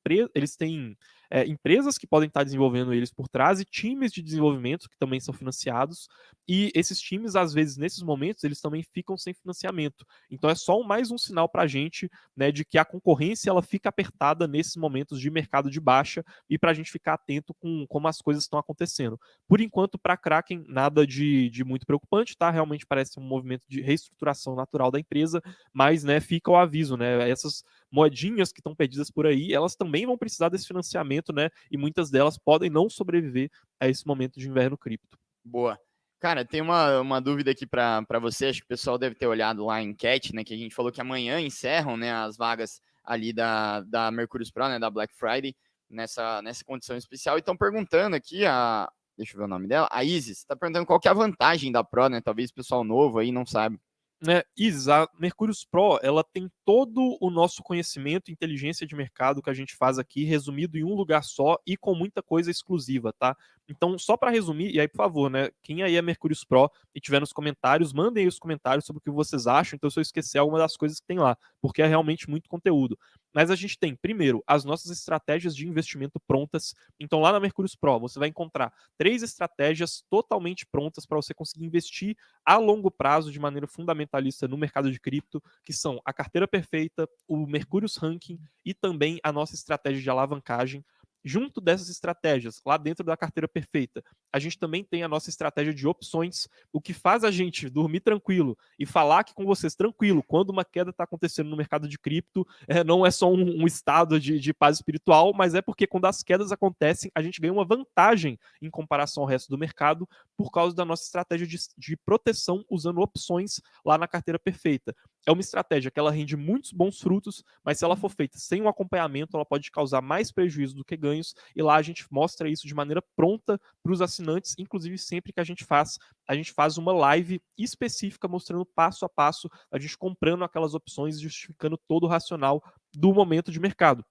S1: empresas que podem estar desenvolvendo eles por trás e times de desenvolvimento que também são financiados, e esses times, às vezes, nesses momentos, eles também ficam sem financiamento. Então, é só mais um sinal para a gente, né, de que a concorrência ela fica apertada nesses momentos de mercado de baixa, e para a gente ficar atento com como as coisas estão acontecendo. Por enquanto, para a Kraken, nada de muito preocupante, tá? Realmente parece um movimento de reestruturação natural da empresa, mas, né, fica o aviso, né? Essas moedinhas que estão perdidas por aí, elas também vão precisar desse financiamento, né? E muitas delas podem não sobreviver a esse momento de inverno cripto.
S2: Boa. Cara, tem uma dúvida aqui para você, acho que o pessoal deve ter olhado lá a enquete, né, que a gente falou que amanhã encerram, né, as vagas ali da Mercurius Pro, né, da Black Friday, nessa condição especial, e estão perguntando aqui, deixa eu ver o nome dela, a Isis, está perguntando qual que é a vantagem da Pro, né, talvez o pessoal novo aí não sabe.
S1: Né, a Mercurius Pro, ela tem todo o nosso conhecimento e inteligência de mercado que a gente faz aqui, resumido em um lugar só e com muita coisa exclusiva, tá? Então, só para resumir, e aí, por favor, né, quem aí é Mercurius Pro e tiver nos comentários, mandem aí os comentários sobre o que vocês acham, então se eu esquecer alguma das coisas que tem lá, porque é realmente muito conteúdo. Mas a gente tem, primeiro, as nossas estratégias de investimento prontas. Então, lá na Mercurius Pro, você vai encontrar 3 estratégias totalmente prontas para você conseguir investir a longo prazo de maneira fundamentalista no mercado de cripto, que são a carteira perfeita, o Mercurius Ranking e também a nossa estratégia de alavancagem. Junto dessas estratégias, lá dentro da carteira perfeita, a gente também tem a nossa estratégia de opções, o que faz a gente dormir tranquilo e falar aqui com vocês tranquilo quando uma queda está acontecendo no mercado de cripto. Não é só um estado de paz espiritual, mas é porque quando as quedas acontecem, a gente ganha uma vantagem em comparação ao resto do mercado por causa da nossa estratégia de proteção usando opções lá na carteira perfeita. É uma estratégia que ela rende muitos bons frutos, mas se ela for feita sem um acompanhamento, ela pode causar mais prejuízo do que ganhos, e lá a gente mostra isso de maneira pronta para os assinantes, inclusive sempre que a gente faz uma live específica mostrando passo a passo a gente comprando aquelas opções e justificando todo o racional do momento de mercado.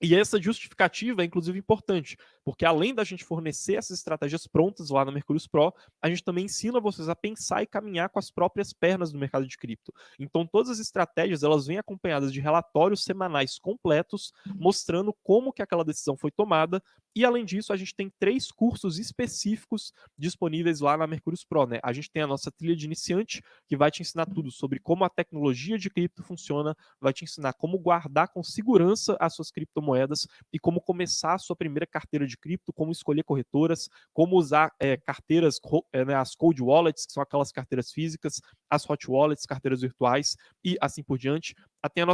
S1: E essa justificativa é, inclusive, importante, porque além da gente fornecer essas estratégias prontas lá na Mercurius Pro, a gente também ensina vocês a pensar e caminhar com as próprias pernas no mercado de cripto. Então, todas as estratégias, elas vêm acompanhadas de relatórios semanais completos, mostrando como que aquela decisão foi tomada, e além disso, a gente tem 3 cursos específicos disponíveis lá na Mercurius Pro, né? A gente tem a nossa trilha de iniciante, que vai te ensinar tudo sobre como a tecnologia de cripto funciona, vai te ensinar como guardar com segurança as suas criptomoedas e como começar a sua primeira carteira de cripto, como escolher corretoras, como usar carteiras, né, as cold wallets, que são aquelas carteiras físicas, as hot wallets, carteiras virtuais e assim por diante. Tem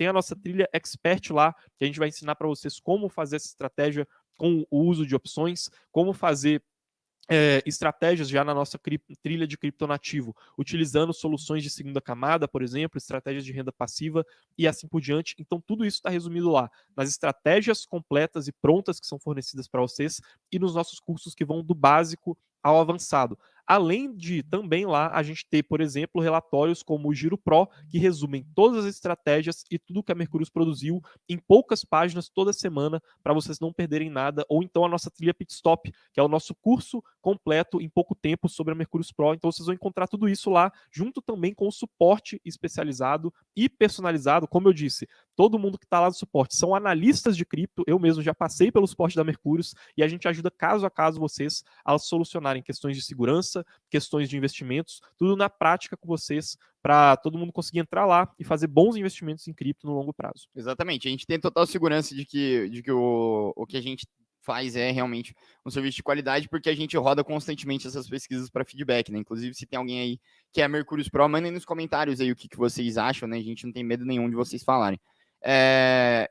S1: a nossa trilha expert lá, que a gente vai ensinar para vocês como fazer essa estratégia com o uso de opções, como fazer estratégias já na nossa trilha de criptonativo, utilizando soluções de segunda camada, por exemplo, estratégias de renda passiva e assim por diante. Então, tudo isso está resumido lá nas estratégias completas e prontas que são fornecidas para vocês e nos nossos cursos que vão do básico ao avançado. Além de também lá a gente ter, por exemplo, relatórios como o Giro Pro, que resumem todas as estratégias e tudo que a Mercurius produziu em poucas páginas toda semana, para vocês não perderem nada, ou então a nossa trilha Pitstop, que é o nosso curso completo em pouco tempo sobre a Mercurius Pro. Então vocês vão encontrar tudo isso lá, junto também com o suporte especializado e personalizado. Como eu disse, todo mundo que está lá no suporte são analistas de cripto. Eu mesmo já passei pelo suporte da Mercurius e a gente ajuda caso a caso vocês a solucionarem questões de segurança, questões de investimentos, tudo na prática com vocês, para todo mundo conseguir entrar lá e fazer bons investimentos em cripto no longo prazo.
S2: Exatamente, a gente tem total segurança de que o que a gente faz é realmente um serviço de qualidade, porque a gente roda constantemente essas pesquisas para feedback, né? Inclusive, se tem alguém aí que é Mercurius Pro, mandem nos comentários aí o que vocês acham, né? A gente não tem medo nenhum de vocês falarem.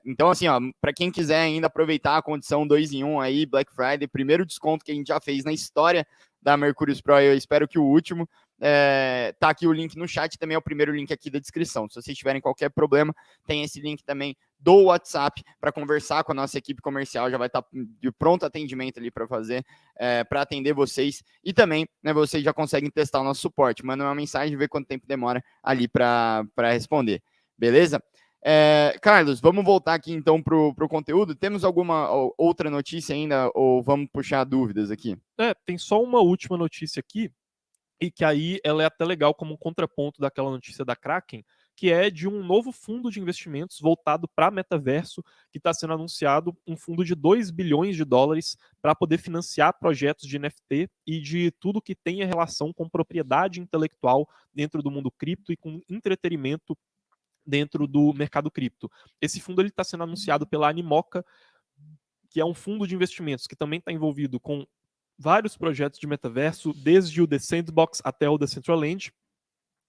S2: Então, assim, ó, para quem quiser ainda aproveitar a condição 2 em 1 aí, Black Friday, primeiro desconto que a gente já fez na história da Mercúrios Pro, eu espero que o último. Tá aqui o link no chat, também é o primeiro link aqui da descrição. Se vocês tiverem qualquer problema, tem esse link também do WhatsApp para conversar com a nossa equipe comercial, já vai estar de pronto atendimento ali para fazer, para atender vocês, e também, né, vocês já conseguem testar o nosso suporte, manda uma mensagem, ver quanto tempo demora ali para responder, beleza? Carlos, vamos voltar aqui então para o conteúdo. Temos alguma outra notícia ainda, ou vamos puxar dúvidas aqui?
S1: Tem só uma última notícia aqui, e que aí ela é até legal como um contraponto daquela notícia da Kraken, que é de um novo fundo de investimentos voltado para metaverso, que está sendo anunciado, um fundo de 2 bilhões de dólares para poder financiar projetos de NFT e de tudo que tenha relação com propriedade intelectual dentro do mundo cripto e com entretenimento dentro do mercado cripto. Esse fundo está sendo anunciado pela Animoca, que é um fundo de investimentos que também está envolvido com vários projetos de metaverso, desde o The Sandbox até o Decentraland.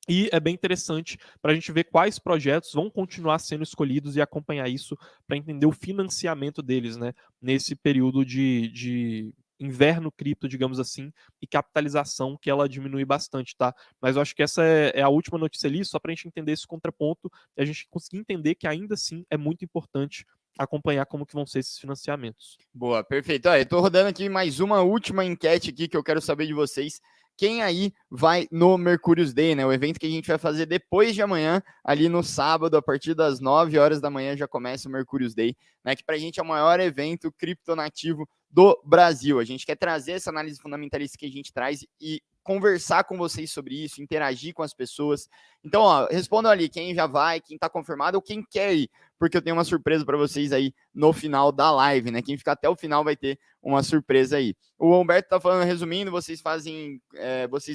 S1: E é bem interessante para a gente ver quais projetos vão continuar sendo escolhidos e acompanhar isso para entender o financiamento deles, né? Nesse período de inverno cripto, digamos assim, e capitalização que ela diminui bastante, tá? Mas eu acho que essa é a última notícia ali, só para a gente entender esse contraponto e a gente conseguir entender que ainda assim é muito importante acompanhar como que vão ser esses financiamentos.
S2: Boa, perfeito. Eu tô rodando aqui mais uma última enquete aqui que eu quero saber de vocês. Quem aí vai no Mercúrios Day, né? O evento que a gente vai fazer depois de amanhã, ali no sábado, a partir das 9 horas da manhã já começa o Mercúrios Day, né? Que pra gente é o maior evento criptonativo do Brasil. A gente quer trazer essa análise fundamentalista que a gente traz e conversar com vocês sobre isso, interagir com as pessoas. Então, ó, respondam ali quem já vai, quem tá confirmado ou quem quer ir, porque eu tenho uma surpresa para vocês aí no final da live, né? Quem ficar até o final vai ter uma surpresa aí. O Humberto tá falando, resumindo, vocês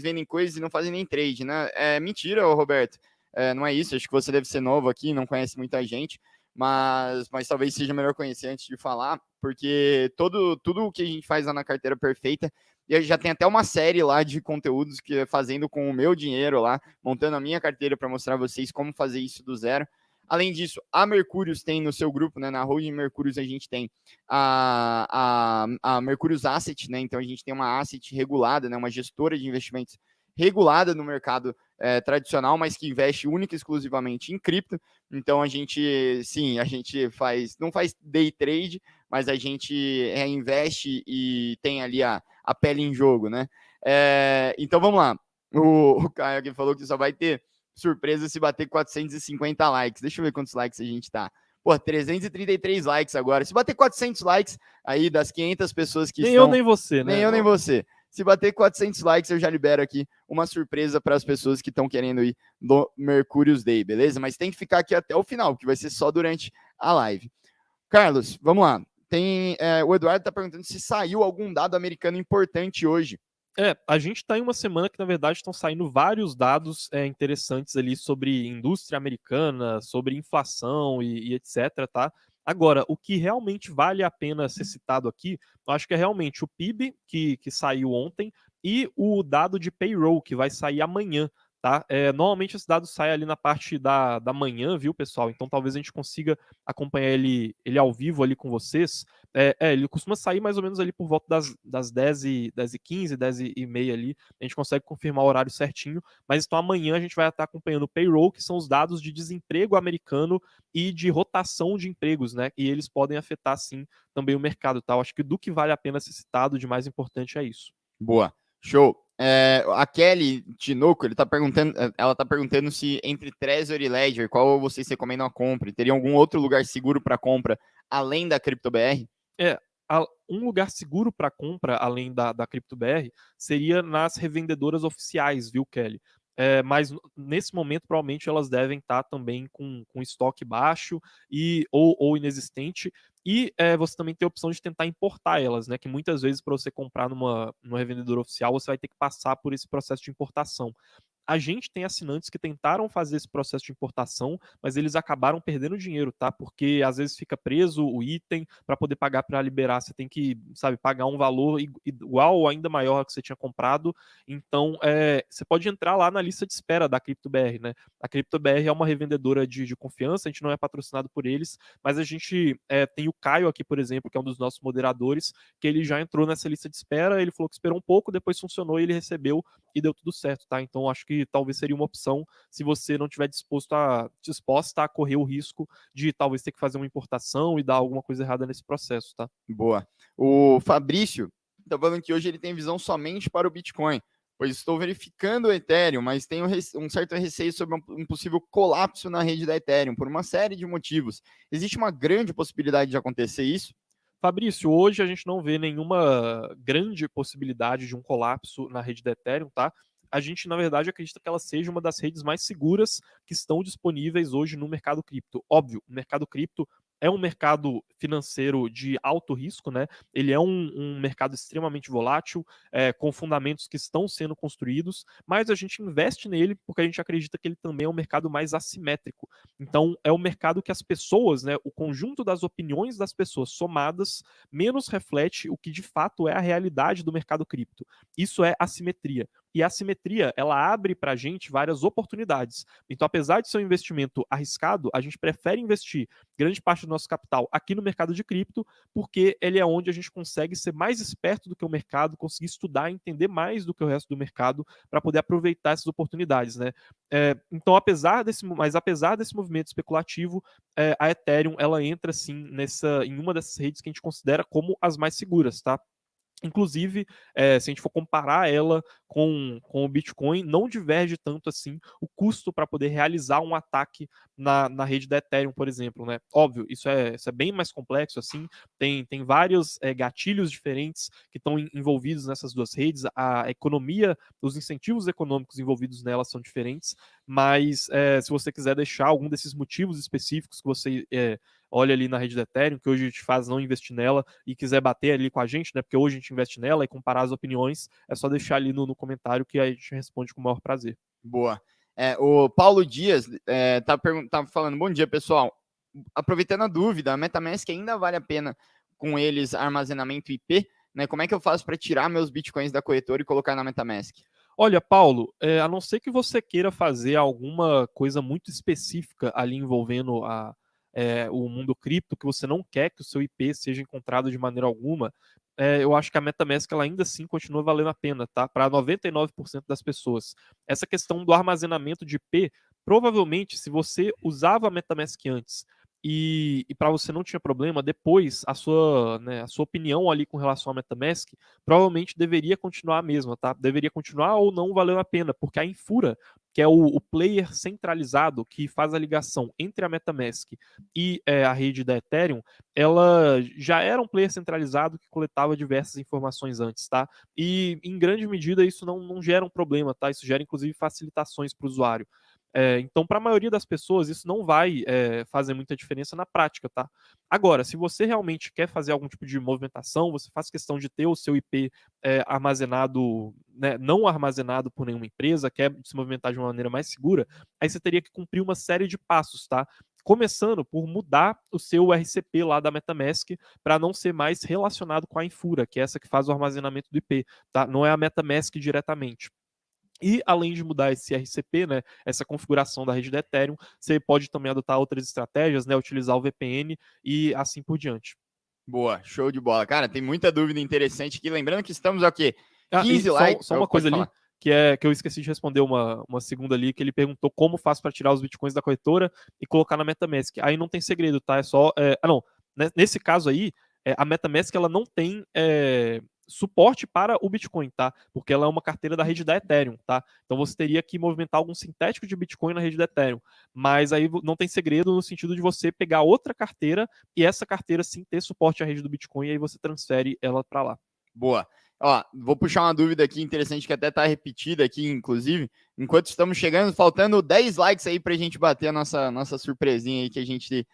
S2: vendem coisas e não fazem nem trade, né? Mentira, Roberto. Não é isso, acho que você deve ser novo aqui, não conhece muita gente, mas talvez seja melhor conhecer antes de falar, porque tudo o que a gente faz lá na Carteira Perfeita, e já tem até uma série lá de conteúdos que fazendo com o meu dinheiro lá, montando a minha carteira para mostrar a vocês como fazer isso do zero. Além disso, a Mercúrios tem no seu grupo, né, na holding Mercúrios, a gente tem a Mercúrios Asset, né, então a gente tem uma asset regulada, né, uma gestora de investimentos regulada no mercado tradicional, mas que investe única e exclusivamente em cripto. Então a gente não faz day trade, mas a gente investe e tem ali a pele em jogo, né? Então vamos lá. O Caio aqui falou que só vai ter surpresa se bater 450 likes. Deixa eu ver quantos likes a gente tá. Pô, 333 likes agora. Se bater 400 likes aí das 500 pessoas que
S1: nem
S2: estão...
S1: eu, nem você, né?
S2: Nem eu, nem você. Se bater 400 likes, eu já libero aqui uma surpresa para as pessoas que estão querendo ir no Mercúrios Day, beleza? Mas tem que ficar aqui até o final, que vai ser só durante a live. Carlos, vamos lá. O Eduardo está perguntando se saiu algum dado americano importante hoje.
S1: A gente está em uma semana que, na verdade, estão saindo vários dados interessantes ali sobre indústria americana, sobre inflação e etc, tá? Agora, o que realmente vale a pena ser citado aqui, eu acho que é realmente o PIB, que saiu ontem, e o dado de payroll, que vai sair amanhã, tá? Normalmente esse dado sai ali na parte da manhã, viu, pessoal? Então talvez a gente consiga acompanhar ele ao vivo ali com vocês. Ele costuma sair mais ou menos ali por volta das 10h15, 10h30 ali. A gente consegue confirmar o horário certinho. Mas então amanhã a gente vai estar acompanhando o payroll, que são os dados de desemprego americano e de rotação de empregos, né? E eles podem afetar, sim, também o mercado, tá? Eu acho que do que vale a pena ser citado de mais importante é isso.
S2: Boa, show. A Kelly Tinoco, ela tá perguntando se entre Trezor e Ledger, qual vocês recomendam a compra? Teria algum outro lugar seguro para compra além da CryptoBR?
S1: Um lugar seguro para compra, além da CryptoBR, seria nas revendedoras oficiais, viu, Kelly? Mas nesse momento, provavelmente, elas devem estar também com estoque baixo ou inexistente. E você também tem a opção de tentar importar elas, né? Que muitas vezes, para você comprar numa revendedora oficial, você vai ter que passar por esse processo de importação. a gente tem assinantes que tentaram fazer esse processo de importação, mas eles acabaram perdendo dinheiro, tá? Porque às vezes fica preso o item, para poder pagar para liberar, você tem que, sabe, pagar um valor igual ou ainda maior que você tinha comprado. Então, você pode entrar lá na lista de espera da CryptoBR, né? A CryptoBR é uma revendedora de confiança, a gente não é patrocinado por eles, mas a gente tem o Caio aqui, por exemplo, que é um dos nossos moderadores, que ele já entrou nessa lista de espera, ele falou que esperou um pouco, depois funcionou e ele recebeu e deu tudo certo, tá? Então acho que talvez seria uma opção se você não estiver disposta a correr o risco de talvez ter que fazer uma importação e dar alguma coisa errada nesse processo, tá?
S2: Boa. O Fabrício está falando que hoje ele tem visão somente para o Bitcoin, pois estou verificando o Ethereum, mas tenho um certo receio sobre um possível colapso na rede da Ethereum, por uma série de motivos. Existe uma grande possibilidade de acontecer isso?
S1: Fabrício, hoje a gente não vê nenhuma grande possibilidade de um colapso na rede da Ethereum, tá? A gente, na verdade, acredita que ela seja uma das redes mais seguras que estão disponíveis hoje no mercado cripto. Óbvio, o mercado cripto é um mercado financeiro de alto risco, né? Ele é um mercado extremamente volátil, com fundamentos que estão sendo construídos, mas a gente investe nele porque a gente acredita que ele também é um mercado mais assimétrico. Então, é um mercado que as pessoas, né, o conjunto das opiniões das pessoas somadas, menos reflete o que de fato é a realidade do mercado cripto. Isso é assimetria. E a assimetria, ela abre para a gente várias oportunidades. Então, apesar de ser um investimento arriscado, a gente prefere investir grande parte do nosso capital aqui no mercado de cripto, porque ele é onde a gente consegue ser mais esperto do que o mercado, conseguir estudar, entender mais do que o resto do mercado, para poder aproveitar essas oportunidades, né? Então, apesar desse movimento especulativo, a Ethereum ela entra assim em uma dessas redes que a gente considera como as mais seguras, tá? Inclusive, se a gente for comparar ela com o Bitcoin, não diverge tanto assim o custo para poder realizar um ataque na rede da Ethereum, por exemplo, né? Óbvio, isso é bem mais complexo, assim, tem vários gatilhos diferentes que estão envolvidos nessas duas redes, a economia, os incentivos econômicos envolvidos nelas são diferentes, mas se você quiser deixar algum desses motivos específicos que você olha ali na rede da Ethereum, que hoje a gente faz não investir nela e quiser bater ali com a gente, né? Porque hoje a gente investe nela e comparar as opiniões, é só deixar ali no comentário que a gente responde com o maior prazer.
S2: Boa. O Paulo Dias tá falando, bom dia, pessoal. Aproveitando a dúvida, a MetaMask ainda vale a pena com eles armazenamento IP? Né? Como é que eu faço para tirar meus bitcoins da corretora e colocar na MetaMask?
S1: Olha, Paulo, a não ser que você queira fazer alguma coisa muito específica ali envolvendo o mundo cripto, que você não quer que o seu IP seja encontrado de maneira alguma, eu acho que a MetaMask ela ainda assim continua valendo a pena, tá? Para 99% das pessoas. Essa questão do armazenamento de IP, provavelmente, se você usava a MetaMask antes e para você não tinha problema, depois a sua opinião ali com relação à MetaMask provavelmente deveria continuar a mesma, tá? Deveria continuar ou não valendo a pena, porque a Infura, que é o player centralizado que faz a ligação entre a MetaMask e a rede da Ethereum, ela já era um player centralizado que coletava diversas informações antes, tá? E em grande medida isso não gera um problema, tá? Isso gera inclusive facilitações para o usuário. Então, para a maioria das pessoas, isso não vai fazer muita diferença na prática, tá? Agora, se você realmente quer fazer algum tipo de movimentação, você faz questão de ter o seu IP armazenado, né, não armazenado por nenhuma empresa, quer se movimentar de uma maneira mais segura, aí você teria que cumprir uma série de passos, tá? Começando por mudar o seu RCP lá da MetaMask para não ser mais relacionado com a Infura, que é essa que faz o armazenamento do IP, tá? Não é a MetaMask diretamente. E além de mudar esse RCP, né, essa configuração da rede da Ethereum, você pode também adotar outras estratégias, né, utilizar o VPN e assim por diante.
S2: Boa, show de bola. Cara, tem muita dúvida interessante aqui. Lembrando que estamos aqui,
S1: E
S2: 15 likes.
S1: só uma coisa ali, que eu esqueci de responder uma segunda ali, que ele perguntou como faço para tirar os bitcoins da corretora e colocar na MetaMask. Aí não tem segredo, tá? É só. Não. Nesse caso aí, a MetaMask ela não tem suporte para o Bitcoin, tá? Porque ela é uma carteira da rede da Ethereum, tá? Então você teria que movimentar algum sintético de Bitcoin na rede da Ethereum. Mas aí não tem segredo no sentido de você pegar outra carteira e essa carteira sim ter suporte à rede do Bitcoin e aí você transfere ela para lá.
S2: Boa. Ó, vou puxar uma dúvida aqui interessante que até tá repetida aqui, inclusive. Enquanto estamos chegando, faltando 10 likes aí pra gente bater a nossa surpresinha aí que a gente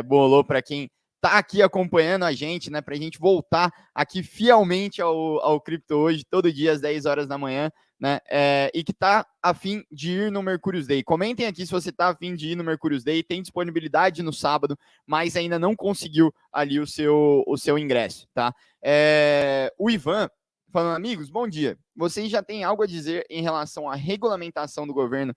S2: bolou para quem tá aqui acompanhando a gente, né? Pra gente voltar aqui fielmente ao Cripto Hoje, todo dia às 10 horas da manhã. né, e que está a fim de ir no Mercurius Day. Comentem aqui se você está a fim de ir no Mercurius Day, tem disponibilidade no sábado, mas ainda não conseguiu ali o seu ingresso, tá? O Ivan falando, amigos, bom dia. Vocês já têm algo a dizer em relação à regulamentação do governo,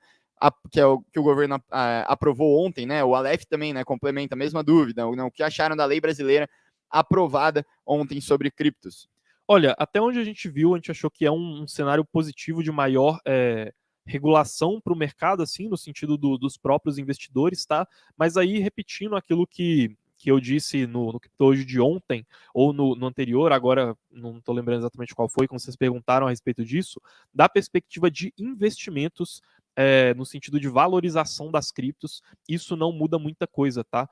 S2: que o governo aprovou ontem, né? O Aleph também, né, complementa a mesma dúvida, o que acharam da lei brasileira aprovada ontem sobre criptos?
S1: Olha, até onde a gente viu, a gente achou que é um cenário positivo de maior regulação para o mercado, assim, no sentido dos próprios investidores, tá? Mas aí, repetindo aquilo que eu disse no Crypto Hoje de ontem, ou no anterior, agora não estou lembrando exatamente qual foi, como vocês perguntaram a respeito disso, da perspectiva de investimentos, no sentido de valorização das criptos, isso não muda muita coisa, tá?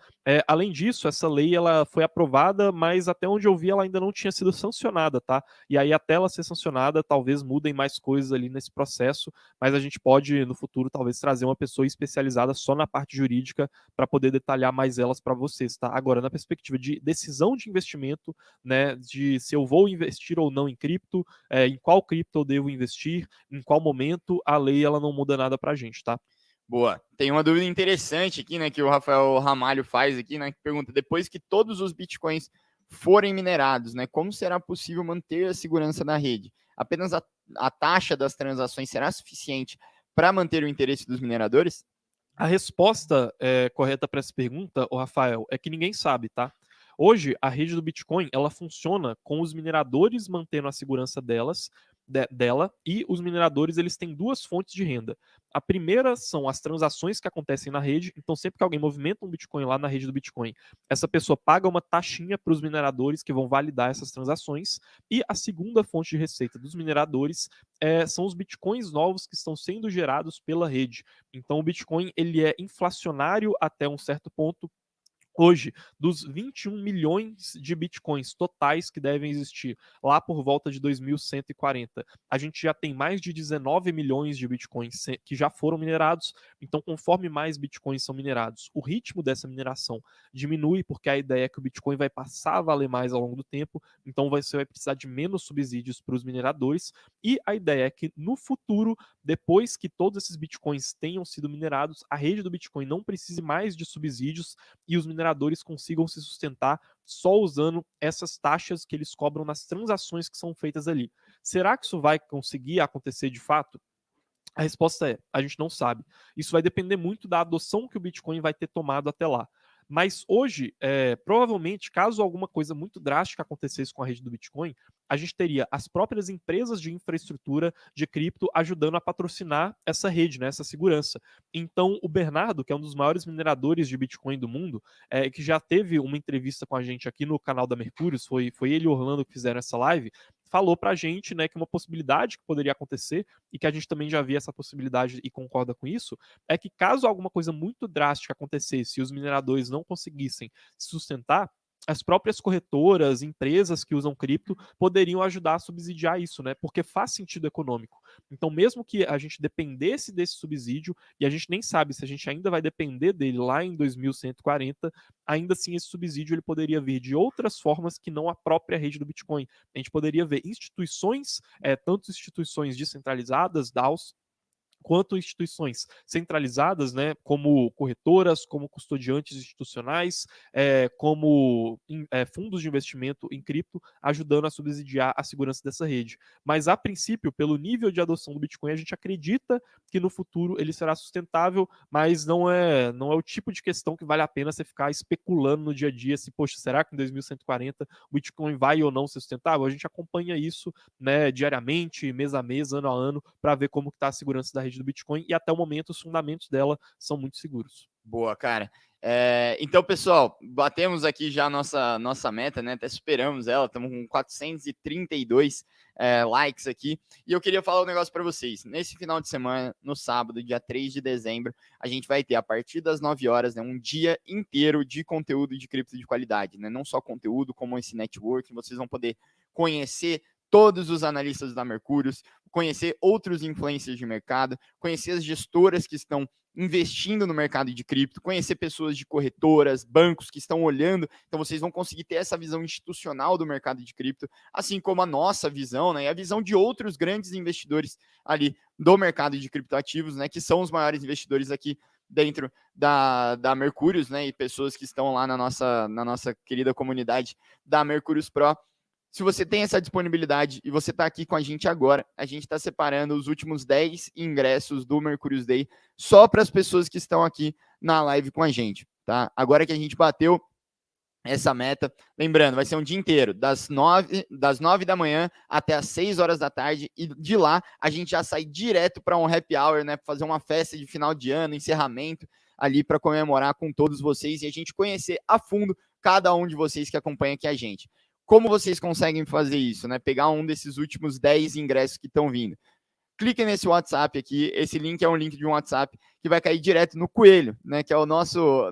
S1: Além disso, essa lei ela foi aprovada, mas até onde eu vi ela ainda não tinha sido sancionada, tá? E aí até ela ser sancionada, talvez mudem mais coisas ali nesse processo, mas a gente pode no futuro talvez trazer uma pessoa especializada só na parte jurídica para poder detalhar mais elas para vocês, tá? Agora, na perspectiva de decisão de investimento, né, de se eu vou investir ou não em cripto, em qual cripto eu devo investir, em qual momento, a lei ela não muda nada pra gente, tá?
S2: Boa. Tem uma dúvida interessante aqui, né, que o Rafael Ramalho faz aqui, né, que pergunta, depois que todos os bitcoins forem minerados, né, como será possível manter a segurança da rede? Apenas a taxa das transações será suficiente para manter o interesse dos mineradores?
S1: A resposta correta para essa pergunta, o Rafael, é que ninguém sabe, tá? Hoje, a rede do Bitcoin, ela funciona com os mineradores mantendo a segurança dela, e os mineradores eles têm duas fontes de renda. A primeira são as transações que acontecem na rede, então sempre que alguém movimenta um Bitcoin lá na rede do Bitcoin, essa pessoa paga uma taxinha para os mineradores que vão validar essas transações, e a segunda fonte de receita dos mineradores são os Bitcoins novos que estão sendo gerados pela rede. Então o Bitcoin ele é inflacionário até um certo ponto. Hoje, dos 21 milhões de bitcoins totais que devem existir lá por volta de 2140, a gente já tem mais de 19 milhões de bitcoins que já foram minerados. Então, conforme mais bitcoins são minerados, o ritmo dessa mineração diminui, porque a ideia é que o bitcoin vai passar a valer mais ao longo do tempo. Então, você vai precisar de menos subsídios para os mineradores. E a ideia é que no futuro, depois que todos esses bitcoins tenham sido minerados, a rede do Bitcoin não precise mais de subsídios e os mineradores consigam se sustentar só usando essas taxas que eles cobram nas transações que são feitas ali. Será que isso vai conseguir acontecer de fato? A resposta é: a gente não sabe. Isso vai depender muito da adoção que o Bitcoin vai ter tomado até lá. Mas hoje, provavelmente, caso alguma coisa muito drástica acontecesse com a rede do Bitcoin, a gente teria as próprias empresas de infraestrutura de cripto ajudando a patrocinar essa rede, né, essa segurança. Então, o Bernardo, que é um dos maiores mineradores de Bitcoin do mundo, que já teve uma entrevista com a gente aqui no canal da Mercúrios, foi ele e o Orlando que fizeram essa live, falou pra gente, né, que uma possibilidade que poderia acontecer, e que a gente também já via essa possibilidade e concorda com isso, é que caso alguma coisa muito drástica acontecesse e os mineradores não conseguissem se sustentar, as próprias corretoras, empresas que usam cripto poderiam ajudar a subsidiar isso, né? Porque faz sentido econômico. Então, mesmo que a gente dependesse desse subsídio, e a gente nem sabe se a gente ainda vai depender dele lá em 2140, ainda assim esse subsídio ele poderia vir de outras formas que não a própria rede do Bitcoin. A gente poderia ver instituições, tanto instituições descentralizadas, DAOs, quanto instituições centralizadas, né, como corretoras, como custodiantes institucionais, como fundos de investimento em cripto, ajudando a subsidiar a segurança dessa rede. Mas, a princípio, pelo nível de adoção do Bitcoin, a gente acredita que no futuro ele será sustentável, mas não é o tipo de questão que vale a pena você ficar especulando no dia a dia se, poxa, será que em 2140 o Bitcoin vai ou não ser sustentável? A gente acompanha isso, né, diariamente, mês a mês, ano a ano, para ver como está a segurança da rede do Bitcoin, e até o momento os fundamentos dela são muito seguros.
S2: Boa, cara. Então, pessoal, batemos aqui já a nossa meta, né? Até superamos ela, estamos com 432 likes aqui. E eu queria falar um negócio para vocês. Nesse final de semana, no sábado, dia 3 de dezembro, a gente vai ter, a partir das 9 horas, né, um dia inteiro de conteúdo de cripto de qualidade, né? Não só conteúdo, como esse network, vocês vão poder conhecer todos os analistas da Mercúrios, conhecer outros influencers de mercado, conhecer as gestoras que estão investindo no mercado de cripto, conhecer pessoas de corretoras, bancos que estão olhando. Então vocês vão conseguir ter essa visão institucional do mercado de cripto, assim como a nossa visão, né, e a visão de outros grandes investidores ali do mercado de criptoativos, né, que são os maiores investidores aqui dentro da Mercúrios, né, e pessoas que estão lá na nossa querida comunidade da Mercúrios Pro. Se você tem essa disponibilidade e você está aqui com a gente agora, a gente está separando os últimos 10 ingressos do Mercúrios Day só para as pessoas que estão aqui na live com a gente, tá? Agora que a gente bateu essa meta, lembrando, vai ser um dia inteiro, das 9 da manhã até as 6 horas da tarde, e de lá a gente já sai direto para um happy hour, né, fazer uma festa de final de ano, encerramento ali para comemorar com todos vocês e a gente conhecer a fundo cada um de vocês que acompanha aqui a gente. Como vocês conseguem fazer isso, né? Pegar um desses últimos 10 ingressos que estão vindo. Clique nesse WhatsApp aqui. Esse link é um link de um WhatsApp que vai cair direto no Coelho, né? Que é o nosso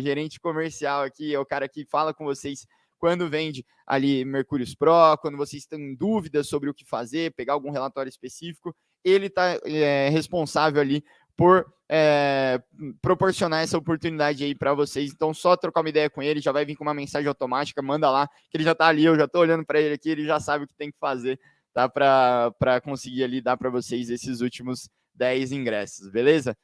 S2: gerente comercial aqui, é o cara que fala com vocês quando vende ali Mercúrios Pro, quando vocês estão em dúvidas sobre o que fazer, pegar algum relatório específico. Ele está responsável ali por proporcionar essa oportunidade aí para vocês. Então, só trocar uma ideia com ele, já vai vir com uma mensagem automática, manda lá, que ele já está ali, eu já estou olhando para ele aqui, ele já sabe o que tem que fazer, tá? Para conseguir ali dar para vocês esses últimos 10 ingressos, beleza?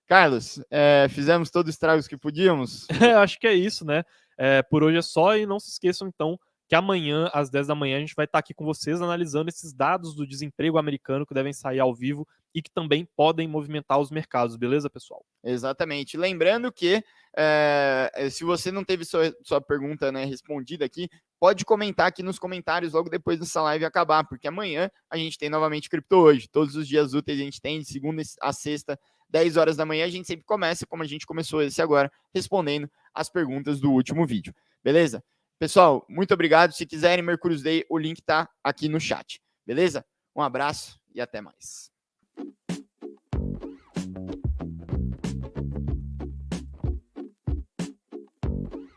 S2: Carlos, fizemos todos os estragos que podíamos?
S1: Acho que é isso, né? Por hoje é só, e não se esqueçam, então, que amanhã, às 10 da manhã, a gente vai estar aqui com vocês analisando esses dados do desemprego americano que devem sair ao vivo e que também podem movimentar os mercados, beleza, pessoal?
S2: Exatamente. Lembrando que se você não teve sua pergunta, né, respondida aqui, pode comentar aqui nos comentários logo depois dessa live acabar, porque amanhã a gente tem novamente Cripto Hoje. Todos os dias úteis a gente tem, de segunda a sexta, 10 horas da manhã, a gente sempre começa, como a gente começou esse agora, respondendo as perguntas do último vídeo. Beleza? Pessoal, muito obrigado. Se quiserem Mercúrios Day, o link tá aqui no chat. Beleza? Um abraço e até mais.